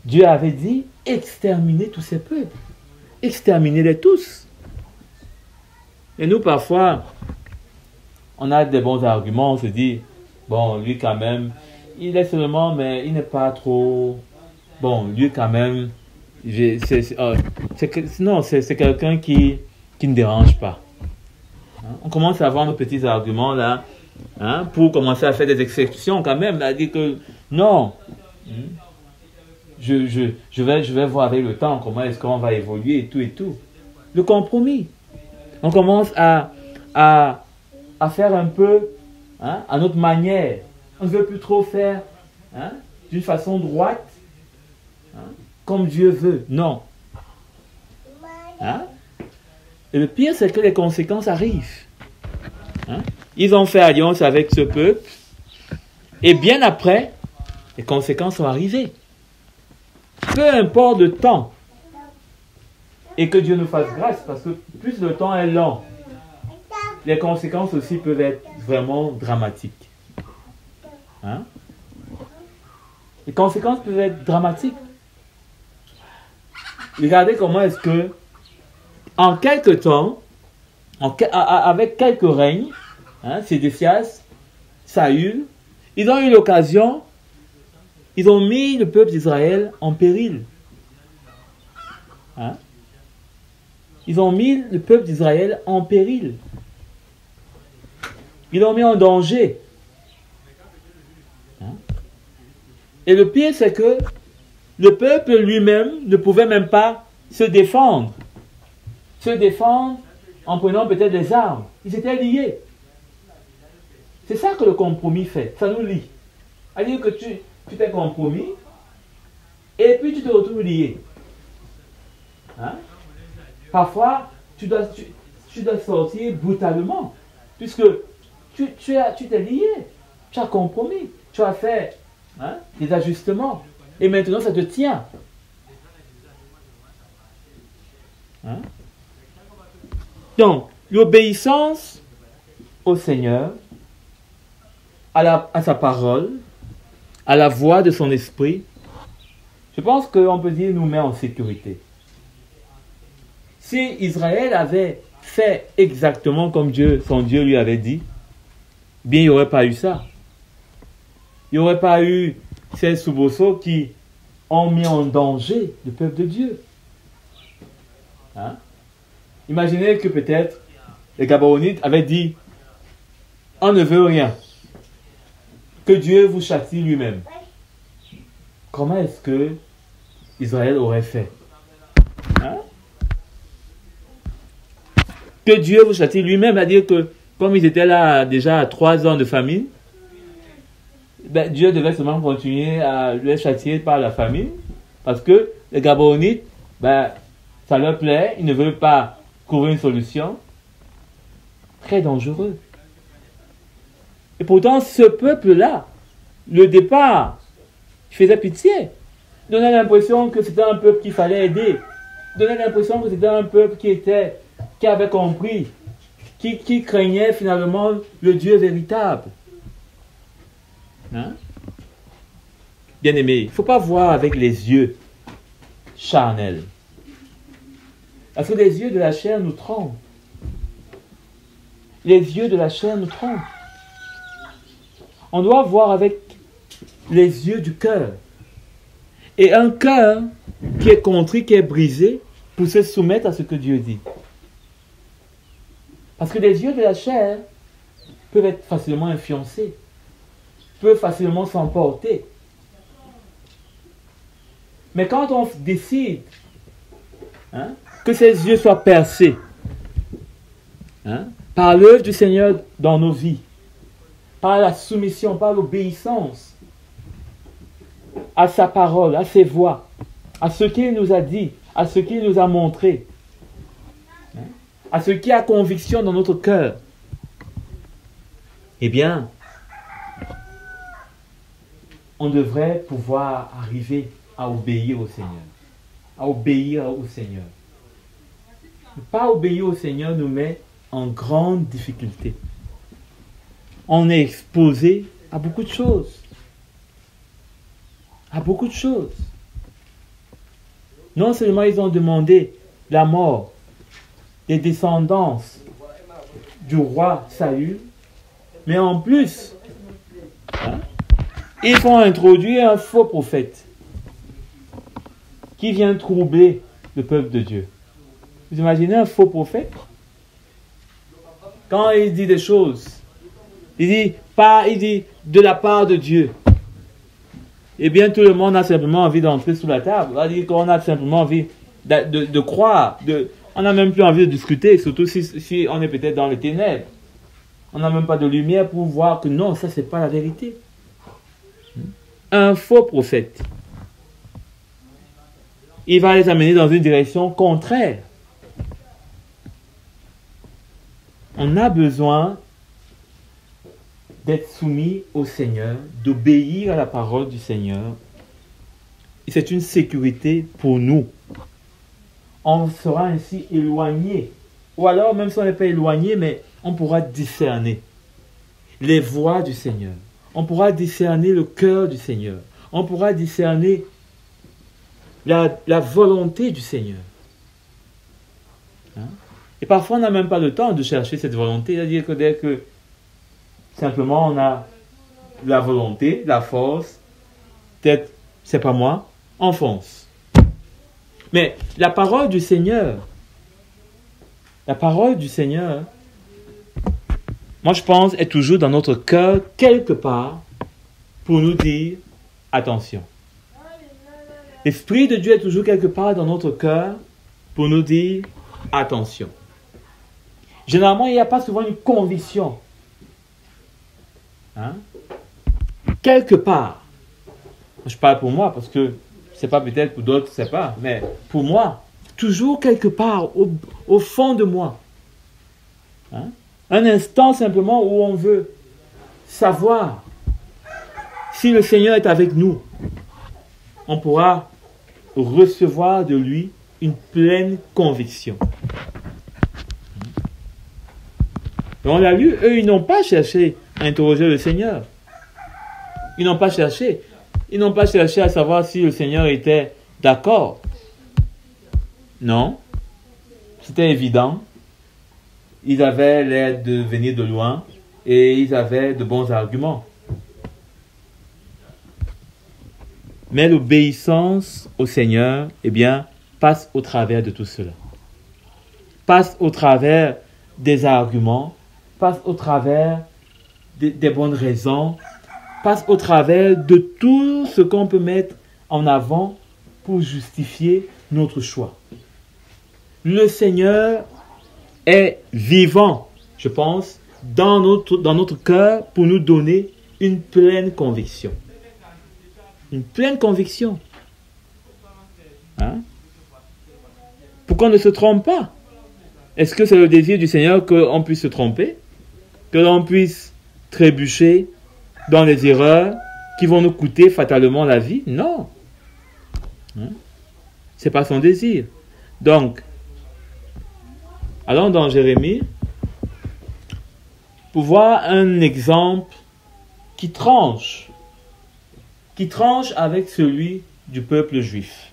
Dieu avait dit, exterminez tous ces peuples. Exterminez-les tous. Et nous, parfois, on a des bons arguments, on se dit, bon, lui quand même, il est seulement, mais il n'est pas trop... Bon, lui quand même, c'est quelqu'un qui ne dérange pas. Hein? On commence à avoir nos petits arguments là, hein, pour commencer à faire des exceptions quand même, à dire que non, je vais voir avec le temps comment est-ce qu'on va évoluer et tout et tout. Le compromis. On commence à faire un peu, hein, à notre manière. On ne veut plus trop faire, hein, d'une façon droite, hein, comme Dieu veut. Non. Hein? Et le pire, c'est que les conséquences arrivent. Hein? Ils ont fait alliance avec ce peuple. Et bien après, les conséquences sont arrivées. Peu importe le temps. Et que Dieu nous fasse grâce, parce que plus le temps est lent, les conséquences aussi peuvent être vraiment dramatiques. Hein? Les conséquences peuvent être dramatiques. Regardez comment est-ce que, en quelque temps, avec quelques règnes, hein, Sédécias, Saül, ils ont eu l'occasion, ils ont mis le peuple d'Israël en péril. Hein? Ils ont mis le peuple d'Israël en péril. Ils l'ont mis en danger. Hein? Et le pire, c'est que le peuple lui-même ne pouvait même pas se défendre. Se défendre en prenant peut-être des armes. Ils étaient liés. C'est ça que le compromis fait. Ça nous lie. C'est-à-dire que tu t'es compromis et puis tu te retrouves lié. Hein? Parfois, tu dois sortir brutalement, puisque tu t'es lié, tu as compromis, tu as fait, hein, des ajustements, et maintenant ça te tient. Hein? Donc, l'obéissance au Seigneur, à sa parole, à la voix de son esprit, je pense qu'on peut dire nous met en sécurité. Si Israël avait fait exactement comme son Dieu lui avait dit, bien il n'y aurait pas eu ça. Il n'y aurait pas eu ces soubresauts qui ont mis en danger le peuple de Dieu. Hein? Imaginez que peut-être les Gabaonites avaient dit, on ne veut rien, que Dieu vous châtie lui-même. Comment est-ce que Israël aurait fait? Hein? Que Dieu vous châtie lui-même, c'est-à-dire que comme ils étaient là déjà à 3 ans de famine, ben, Dieu devait seulement continuer à les châtier par la famine, parce que les Gabaonites, ben, ça leur plaît, ils ne veulent pas trouver une solution. Très dangereux. Et pourtant, ce peuple-là, le départ, il faisait pitié. Il donnait l'impression que c'était un peuple qu'il fallait aider. Il donnait l'impression que c'était un peuple qui avait compris, qui craignait finalement le Dieu véritable. Hein? Bien aimé, il ne faut pas voir avec les yeux charnels. Parce que les yeux de la chair nous trompent. Les yeux de la chair nous trompent. On doit voir avec les yeux du cœur. Et un cœur qui est contrit, qui est brisé, pour se soumettre à ce que Dieu dit. Parce que les yeux de la chair peuvent être facilement influencés, peuvent facilement s'emporter. Mais quand on décide que ses yeux soient percés par l'œuvre du Seigneur dans nos vies, par la soumission, par l'obéissance à sa parole, à ses voix, à ce qu'il nous a dit, à ce qu'il nous a montré, à ce qui a conviction dans notre cœur, eh bien, on devrait pouvoir arriver à obéir au Seigneur. À obéir au Seigneur. Ne pas obéir au Seigneur nous met en grande difficulté. On est exposé à beaucoup de choses. À beaucoup de choses. Non seulement ils ont demandé la mort des descendants du roi Saül, mais en plus, ils vont introduire un faux prophète qui vient troubler le peuple de Dieu. Vous imaginez un faux prophète? Quand il dit des choses, il dit de la part de Dieu. Eh bien, tout le monde a simplement envie d'entrer sous la table. On va dire qu'on a simplement envie de croire. On n'a même plus envie de discuter, surtout si on est peut-être dans les ténèbres. On n'a même pas de lumière pour voir que non, ça, c'est pas la vérité. Un faux prophète. Il va les amener dans une direction contraire. On a besoin d'être soumis au Seigneur, d'obéir à la parole du Seigneur. Et c'est une sécurité pour nous. On sera ainsi éloigné. Ou alors, même si on n'est pas éloigné, mais on pourra discerner les voies du Seigneur. On pourra discerner le cœur du Seigneur. On pourra discerner la volonté du Seigneur. Et parfois, on n'a même pas le temps de chercher cette volonté. C'est-à-dire que dès que simplement on a la volonté, la force, peut-être, c'est pas moi, on fonce. Mais la parole du Seigneur, moi je pense, est toujours dans notre cœur, quelque part, pour nous dire, attention. L'Esprit de Dieu est toujours quelque part dans notre cœur, pour nous dire, attention. Généralement, il n'y a pas souvent une conviction. Quelque part, je parle pour moi, parce que c'est pas peut-être pour d'autres, c'est pas, mais pour moi, toujours quelque part, au fond de moi. Un instant simplement où on veut savoir si le Seigneur est avec nous, on pourra recevoir de lui une pleine conviction. Et on l'a lu, eux, ils n'ont pas cherché à interroger le Seigneur. Ils n'ont pas cherché. Ils n'ont pas cherché à savoir si le Seigneur était d'accord. Non. C'était évident. Ils avaient l'air de venir de loin et ils avaient de bons arguments. Mais l'obéissance au Seigneur, eh bien, passe au travers de tout cela. Passe au travers des arguments, passe au travers des bonnes raisons, passe au travers de tout ce qu'on peut mettre en avant pour justifier notre choix. Le Seigneur est vivant, je pense, dans notre cœur pour nous donner une pleine conviction. Une pleine conviction. Pour qu'on ne se trompe pas. Est-ce que c'est le désir du Seigneur qu'on puisse se tromper? Que l'on puisse trébucher dans les erreurs qui vont nous coûter fatalement la vie? Non. C'est pas son désir. Donc, allons dans Jérémie pour voir un exemple qui tranche avec celui du peuple juif.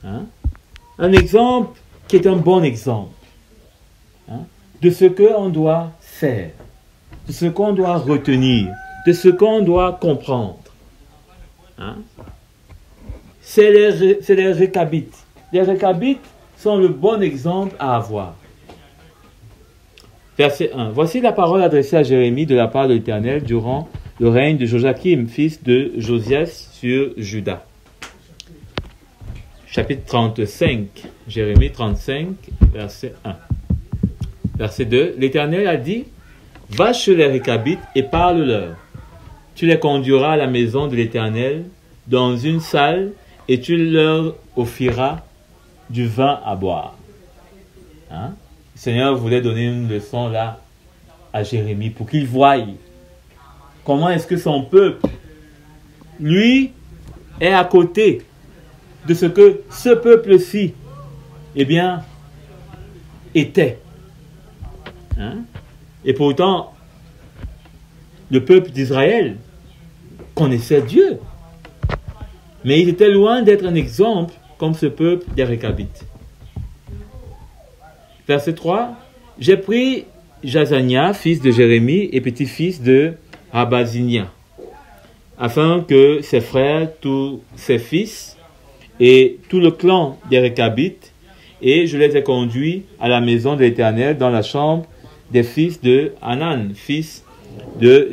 Un exemple qui est un bon exemple de ce qu'on doit faire, de ce qu'on doit retenir, de ce qu'on doit comprendre. C'est les Réchabites. Les Réchabites sont le bon exemple à avoir. Verset 1. Voici la parole adressée à Jérémie de la part de l'Éternel durant le règne de Joachim, fils de Josias, sur Juda. chapitre 35, Jérémie 35, verset 1. Verset 2, l'Éternel a dit, « Va chez les Récabites et parle-leur. Tu les conduiras à la maison de l'Éternel, dans une salle, et tu leur offriras du vin à boire. » Hein? Le Seigneur voulait donner une leçon là à Jérémie pour qu'il voie comment est-ce que son peuple, lui, est à côté de ce que ce peuple-ci, eh bien, était. Hein? Et pourtant, le peuple d'Israël connaissait Dieu. Mais il était loin d'être un exemple comme ce peuple des Récabites. Verset 3. J'ai pris Jazania, fils de Jérémie et petit-fils de Rabazinia, afin que ses frères, tous ses fils et tout le clan des Récabites, et je les ai conduits à la maison de l'Éternel dans la chambre des fils de Hanan, fils de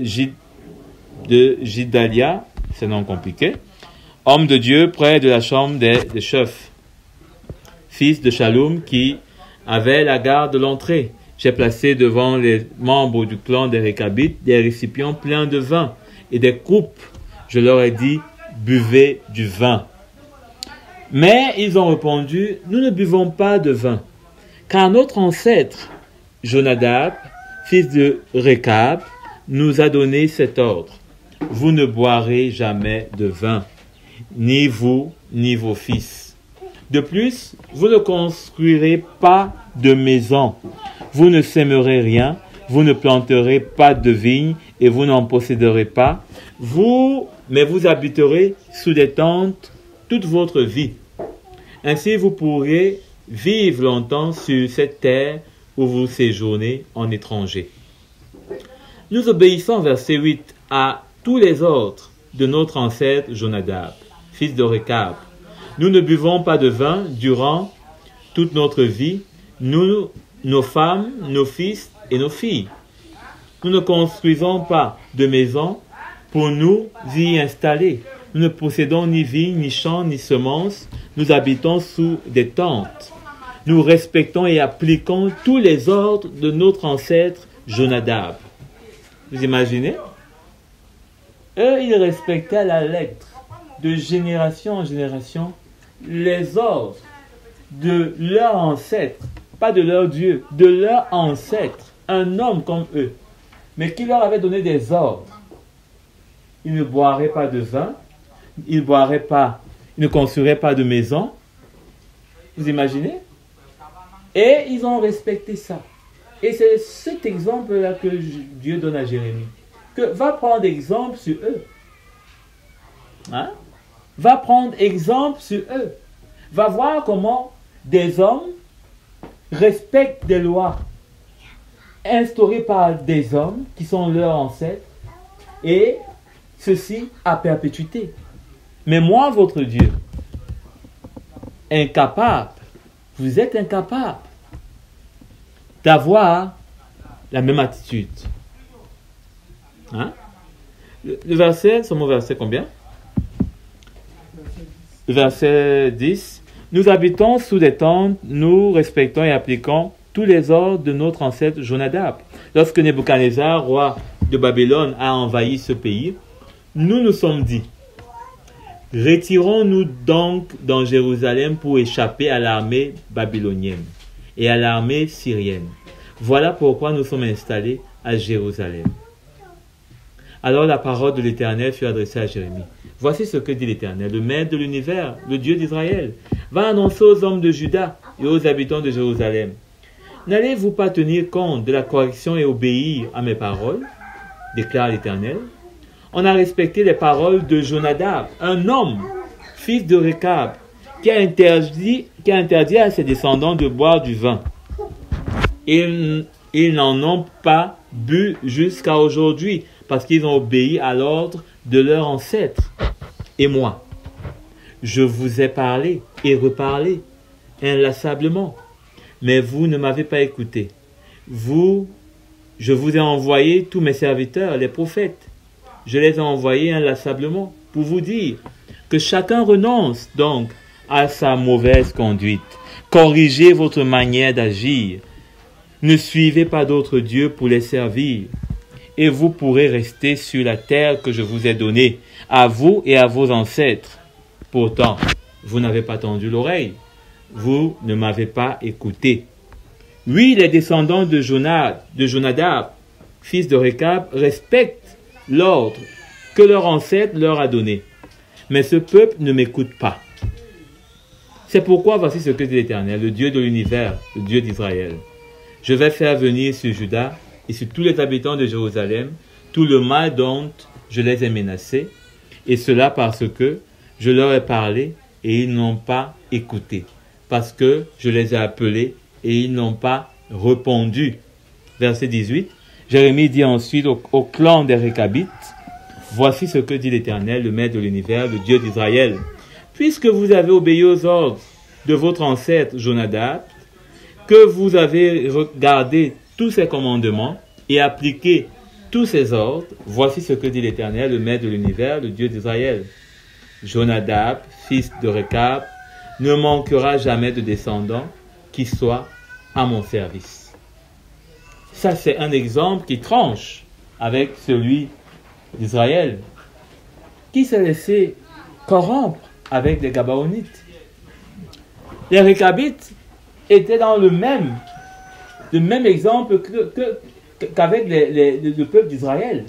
Gidalia, c'est non compliqué, homme de Dieu près de la chambre des chefs, fils de Shalom, qui avait la garde de l'entrée. J'ai placé devant les membres du clan des Récabites des récipients pleins de vin et des coupes. Je leur ai dit, buvez du vin. Mais ils ont répondu, nous ne buvons pas de vin, car notre ancêtre, Jonadab, fils de Récab, nous a donné cet ordre. Vous ne boirez jamais de vin, ni vous, ni vos fils. De plus, vous ne construirez pas de maison, vous ne sèmerez rien, vous ne planterez pas de vignes et vous n'en posséderez pas, mais vous habiterez sous des tentes toute votre vie. Ainsi, vous pourrez vivre longtemps sur cette terre où vous séjournez en étranger. Nous obéissons, verset 8, à tous les ordres de notre ancêtre Jonadab, fils de Récab. Nous ne buvons pas de vin durant toute notre vie, nous, nos femmes, nos fils et nos filles. Nous ne construisons pas de maison pour nous y installer. Nous ne possédons ni vignes, ni champs, ni semences. Nous habitons sous des tentes. Nous respectons et appliquons tous les ordres de notre ancêtre Jonadab. Vous imaginez? Eux, ils respectaient à la lettre, de génération en génération, les ordres de leur ancêtre, pas de leur Dieu, de leur ancêtre, un homme comme eux, mais qui leur avait donné des ordres. Ils ne boiraient pas de vin, ils ne construiraient pas de maison. Vous imaginez? Et ils ont respecté ça. Et c'est cet exemple-là que Dieu donne à Jérémie. Que va prendre exemple sur eux. Hein? Va prendre exemple sur eux. Va voir comment des hommes respectent des lois instaurées par des hommes qui sont leurs ancêtres, et ceci à perpétuité. Mais moi, votre Dieu, incapable, vous êtes incapable d'avoir la même attitude. Hein? Le verset, c'est mon verset combien? Le verset 10. Nous habitons sous des tentes, nous respectons et appliquons tous les ordres de notre ancêtre Jonadab. Lorsque Nebuchadnezzar, roi de Babylone, a envahi ce pays, nous nous sommes dit, retirons-nous donc dans Jérusalem pour échapper à l'armée babylonienne et à l'armée syrienne. Voilà pourquoi nous sommes installés à Jérusalem. Alors la parole de l'Éternel fut adressée à Jérémie. Voici ce que dit l'Éternel, le Maître de l'univers, le Dieu d'Israël. Va annoncer aux hommes de Juda et aux habitants de Jérusalem. N'allez-vous pas tenir compte de la correction et obéir à mes paroles, déclare l'Éternel. On a respecté les paroles de Jonadab, un homme, fils de Récab, qui a interdit à ses descendants de boire du vin. Ils n'en ont pas bu jusqu'à aujourd'hui, parce qu'ils ont obéi à l'ordre de leurs ancêtres. Et moi, je vous ai parlé et reparlé inlassablement, mais vous ne m'avez pas écouté. Je vous ai envoyé tous mes serviteurs, les prophètes. Je les ai envoyés inlassablement pour vous dire que chacun renonce donc à sa mauvaise conduite. Corrigez votre manière d'agir. Ne suivez pas d'autres dieux pour les servir. Et vous pourrez rester sur la terre que je vous ai donnée, à vous et à vos ancêtres. Pourtant, vous n'avez pas tendu l'oreille. Vous ne m'avez pas écouté. Oui, les descendants de Jonadab, fils de Récab, respectent l'ordre que leur ancêtre leur a donné. Mais ce peuple ne m'écoute pas. C'est pourquoi voici ce que dit l'Éternel, le Dieu de l'univers, le Dieu d'Israël. Je vais faire venir sur Juda et sur tous les habitants de Jérusalem tout le mal dont je les ai menacés, et cela parce que je leur ai parlé et ils n'ont pas écouté, parce que je les ai appelés et ils n'ont pas répondu. Verset 18. Jérémie dit ensuite au clan des Récabites, voici ce que dit l'Éternel, le Maître de l'univers, le Dieu d'Israël. Puisque vous avez obéi aux ordres de votre ancêtre Jonadab, que vous avez gardé tous ses commandements et appliqué tous ses ordres, voici ce que dit l'Éternel, le Maître de l'univers, le Dieu d'Israël. Jonadab, fils de Récab, ne manquera jamais de descendants qui soient à mon service. Ça, c'est un exemple qui tranche avec celui d'Israël, qui s'est laissé corrompre avec les Gabaonites. Les Récabites étaient dans le même exemple qu'avec le peuple d'Israël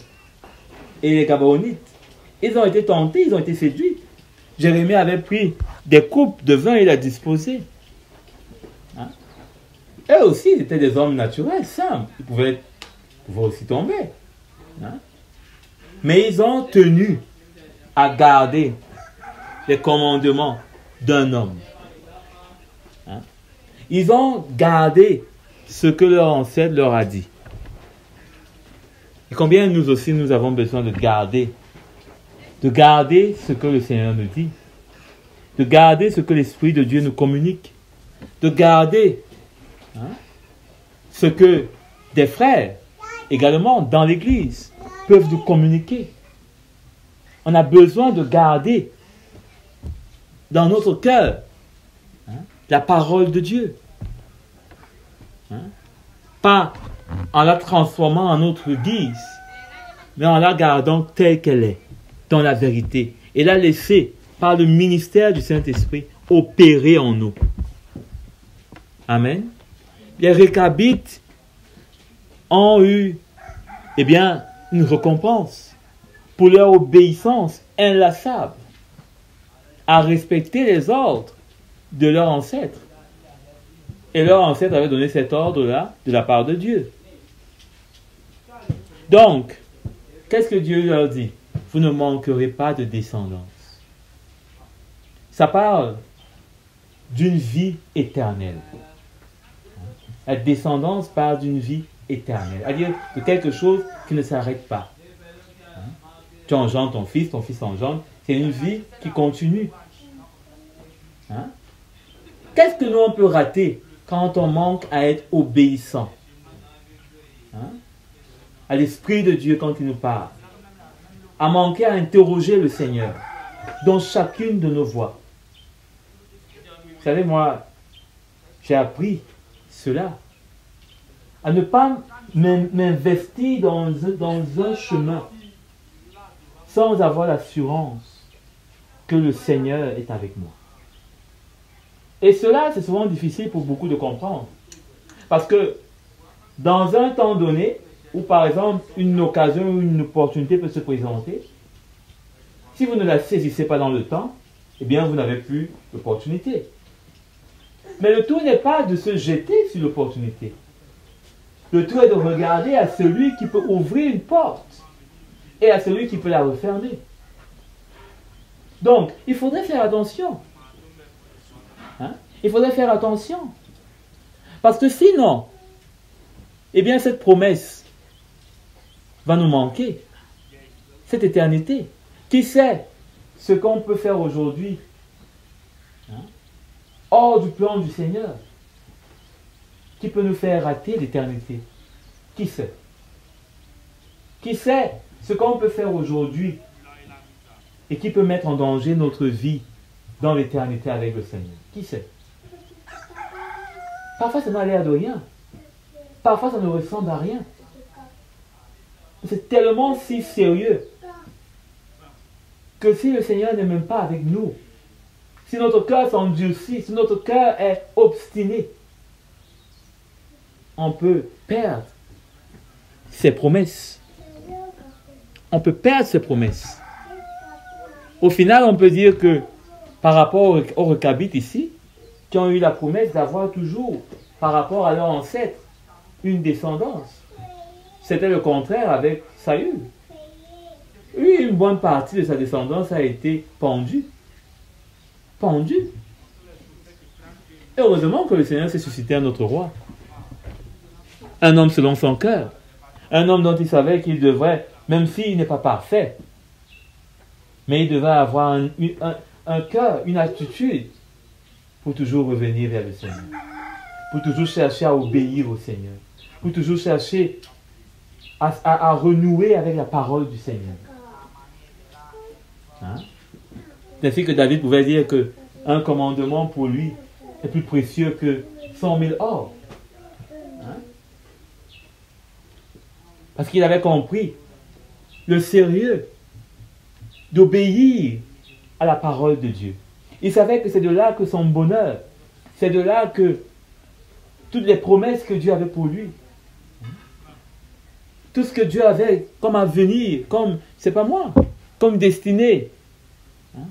et les Gabaonites. Ils ont été tentés, ils ont été séduits. Jérémie avait pris des coupes de vin et l'a disposé. Hein? Eux aussi, ils étaient des hommes naturels, simples. Ils pouvaient aussi tomber. Hein? Mais ils ont tenu à garder les commandements d'un homme. Hein? Ils ont gardé ce que leur ancêtre leur a dit. Et combien nous aussi, nous avons besoin de garder ce que le Seigneur nous dit, de garder ce que l'Esprit de Dieu nous communique, de garder ce que des frères, également dans l'Église, peuvent nous communiquer. On a besoin de garder dans notre cœur la parole de Dieu. Pas en la transformant en notre guise, mais en la gardant telle qu'elle est, dans la vérité, et la laisser, par le ministère du Saint-Esprit, opérer en nous. Amen. Les Récabites ont eu, une récompense pour leur obéissance inlassable à respecter les ordres de leurs ancêtres. Et leurs ancêtres avaient donné cet ordre-là de la part de Dieu. Donc, qu'est-ce que Dieu leur dit? Vous ne manquerez pas de descendance. Ça parle d'une vie éternelle. La descendance parle d'une vie éternelle. C'est-à-dire de quelque chose qui ne s'arrête pas. Tu engendres ton fils engendre. C'est une vie qui continue. Qu'est-ce que nous on peut rater quand on manque à être obéissant à l'Esprit de Dieu quand il nous parle, à manquer à interroger le Seigneur dans chacune de nos voies? Vous savez, moi, j'ai appris cela, à ne pas m'investir dans un chemin sans avoir l'assurance que le Seigneur est avec moi. Et cela, c'est souvent difficile pour beaucoup de comprendre. Parce que dans un temps donné, où par exemple une occasion ou une opportunité peut se présenter, si vous ne la saisissez pas dans le temps, eh bien vous n'avez plus l'opportunité. Mais le tout n'est pas de se jeter sur l'opportunité. Le tout est de regarder à celui qui peut ouvrir une porte et à celui qui peut la refermer. Donc, il faudrait faire attention. Il faudrait faire attention. Parce que sinon, eh bien cette promesse va nous manquer. Cette éternité. Qui sait ce qu'on peut faire aujourd'hui hors du plan du Seigneur, qui peut nous faire rater l'éternité? Qui sait? Qui sait ce qu'on peut faire aujourd'hui et qui peut mettre en danger notre vie dans l'éternité avec le Seigneur? Qui sait? Parfois, ça n'a l'air de rien. Parfois, ça ne ressemble à rien. C'est tellement si sérieux que si le Seigneur n'est même pas avec nous, si notre cœur s'endurcit, si notre cœur est obstiné, on peut perdre ses promesses. On peut perdre ses promesses. Au final, on peut dire que par rapport aux Rechabites ici, qui ont eu la promesse d'avoir toujours, par rapport à leur ancêtre, une descendance. C'était le contraire avec Saül. Lui, une bonne partie de sa descendance a été pendue. Pendue. Et heureusement que le Seigneur s'est suscité un autre roi. Un homme selon son cœur. Un homme dont il savait qu'il devrait, même s'il n'est pas parfait, mais il devait avoir un cœur, une attitude pour toujours revenir vers le Seigneur. Pour toujours chercher à obéir au Seigneur. Pour toujours chercher à renouer avec la parole du Seigneur. Hein? C'est ainsi que David pouvait dire qu'un commandement pour lui est plus précieux que 100 000 or. Hein? Parce qu'il avait compris le sérieux d'obéir à la parole de Dieu. Il savait que c'est de là que son bonheur, c'est de là que toutes les promesses que Dieu avait pour lui, tout ce que Dieu avait comme avenir, comme, c'est pas moi, comme destinée,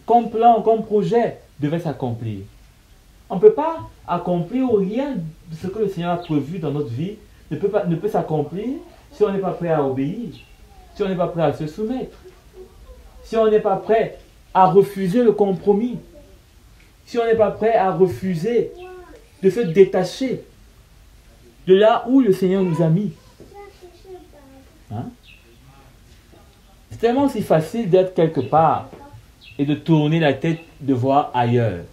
comme plan, comme projet, devait s'accomplir. On ne peut pas accomplir rien de ce que le Seigneur a prévu dans notre vie, ne peut s'accomplir si on n'est pas prêt à obéir, si on n'est pas prêt à se soumettre, si on n'est pas prêt à refuser le compromis, si on n'est pas prêt à refuser de se détacher de là où le Seigneur nous a mis. Hein? C'est tellement si facile d'être quelque part et de tourner la tête, de voir ailleurs.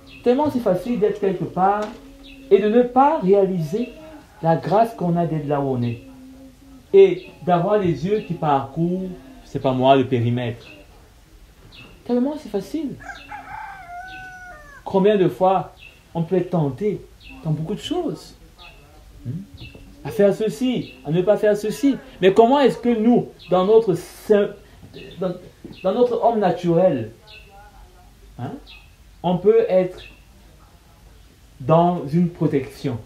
C'est tellement si facile d'être quelque part et de ne pas réaliser la grâce qu'on a d'être là où on est. Et d'avoir les yeux qui parcourent, c'est pas moi, le périmètre. Tellement c'est facile. Combien de fois on peut être tenté dans beaucoup de choses, à faire ceci, à ne pas faire ceci. Mais comment est-ce que nous, dans notre homme naturel, on peut être dans une protection?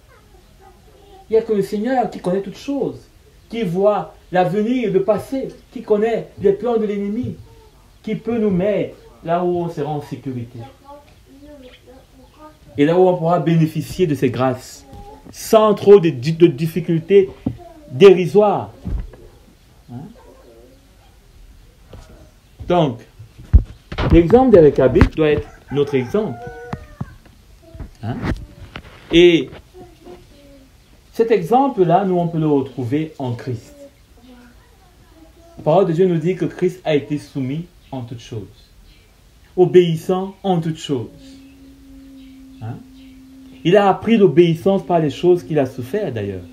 Il n'y a que le Seigneur qui connaît toutes choses, qui voit l'avenir et le passé, qui connaît les plans de l'ennemi, qui peut nous mettre là où on sera en sécurité. Et là où on pourra bénéficier de ses grâces, sans trop de difficultés dérisoires. Donc, l'exemple des Rechabites doit être notre exemple. Et cet exemple-là, nous, on peut le retrouver en Christ. La parole de Dieu nous dit que Christ a été soumis en toutes choses, obéissant en toutes choses. Il a appris l'obéissance par les choses qu'il a souffert d'ailleurs.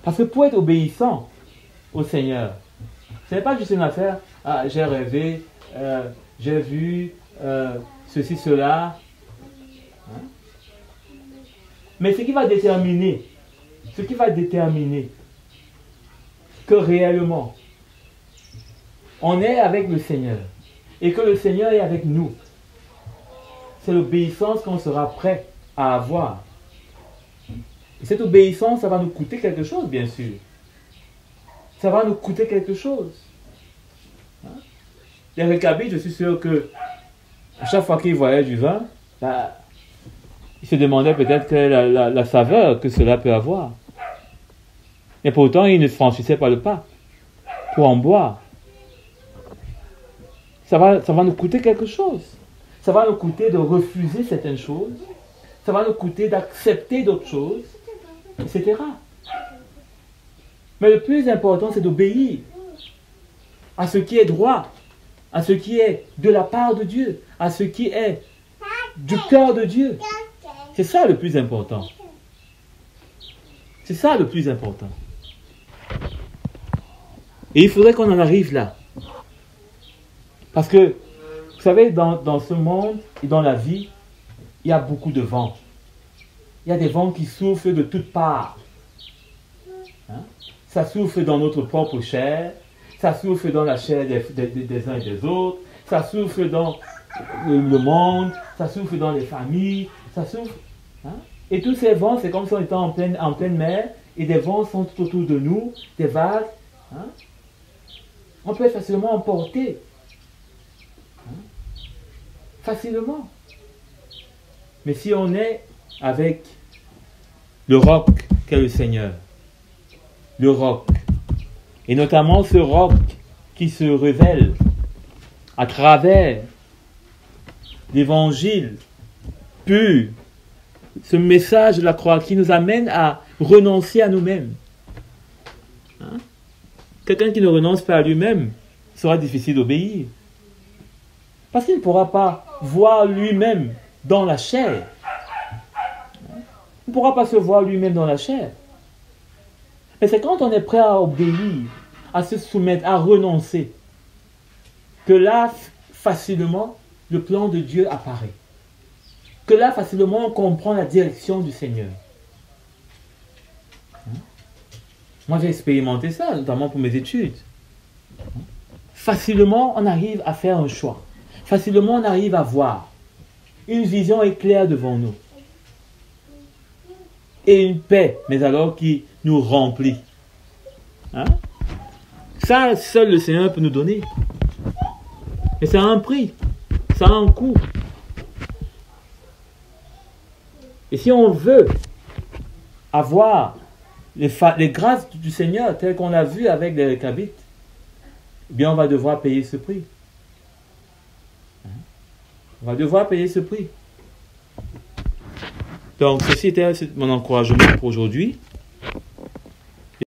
Parce que pour être obéissant au Seigneur, ce n'est pas juste une affaire, j'ai rêvé, j'ai vu ceci, cela. Mais ce qui va déterminer que réellement on est avec le Seigneur et que le Seigneur est avec nous, c'est l'obéissance qu'on sera prêt à avoir. Et cette obéissance, ça va nous coûter quelque chose, bien sûr. Ça va nous coûter quelque chose. Les Rechabites, je suis sûr que à chaque fois qu'ils voyaient du vin, ils se demandaient peut-être la saveur que cela peut avoir. Et pourtant, ils ne franchissaient pas le pas pour en boire. Ça va nous coûter quelque chose. Ça va nous coûter de refuser certaines choses. Ça va nous coûter d'accepter d'autres choses, etc. Mais le plus important, c'est d'obéir à ce qui est droit, à ce qui est de la part de Dieu, à ce qui est du cœur de Dieu. C'est ça le plus important. C'est ça le plus important. Et il faudrait qu'on en arrive là. Parce que Vous savez, dans ce monde et dans la vie, il y a beaucoup de vents. Il y a des vents qui soufflent de toutes parts. Hein? Ça souffle dans notre propre chair, ça souffle dans la chair des uns et des autres, ça souffle dans le monde, ça souffle dans les familles, ça souffle. Hein? Et tous ces vents, c'est comme si on était en pleine mer, et des vents sont tout autour de nous, des vagues. Hein? On peut être facilement emporté. Hein? Facilement. Mais si on est avec le roc qu'est le Seigneur, le roc, et notamment ce roc qui se révèle à travers l'évangile pur, ce message de la croix qui nous amène à renoncer à nous-mêmes. Hein? Quelqu'un qui ne renonce pas à lui-même sera difficile d'obéir. Parce qu'il ne pourra pas voir lui-même dans la chair. Il ne pourra pas se voir lui-même dans la chair. Mais c'est quand on est prêt à obéir, à se soumettre, à renoncer, que là, facilement, le plan de Dieu apparaît. Que là, facilement, on comprend la direction du Seigneur. Moi, j'ai expérimenté ça, notamment pour mes études. Facilement, on arrive à faire un choix. Facilement, on arrive à voir. Une vision est claire devant nous. Et une paix, mais alors qui nous remplit. Hein? Ça, seul le Seigneur peut nous donner. Mais ça a un prix. Ça a un coût. Et si on veut avoir les grâces du Seigneur telles qu'on l'a vu avec les Récabites, eh bien on va devoir payer ce prix. On va devoir payer ce prix. Donc ceci était mon encouragement pour aujourd'hui.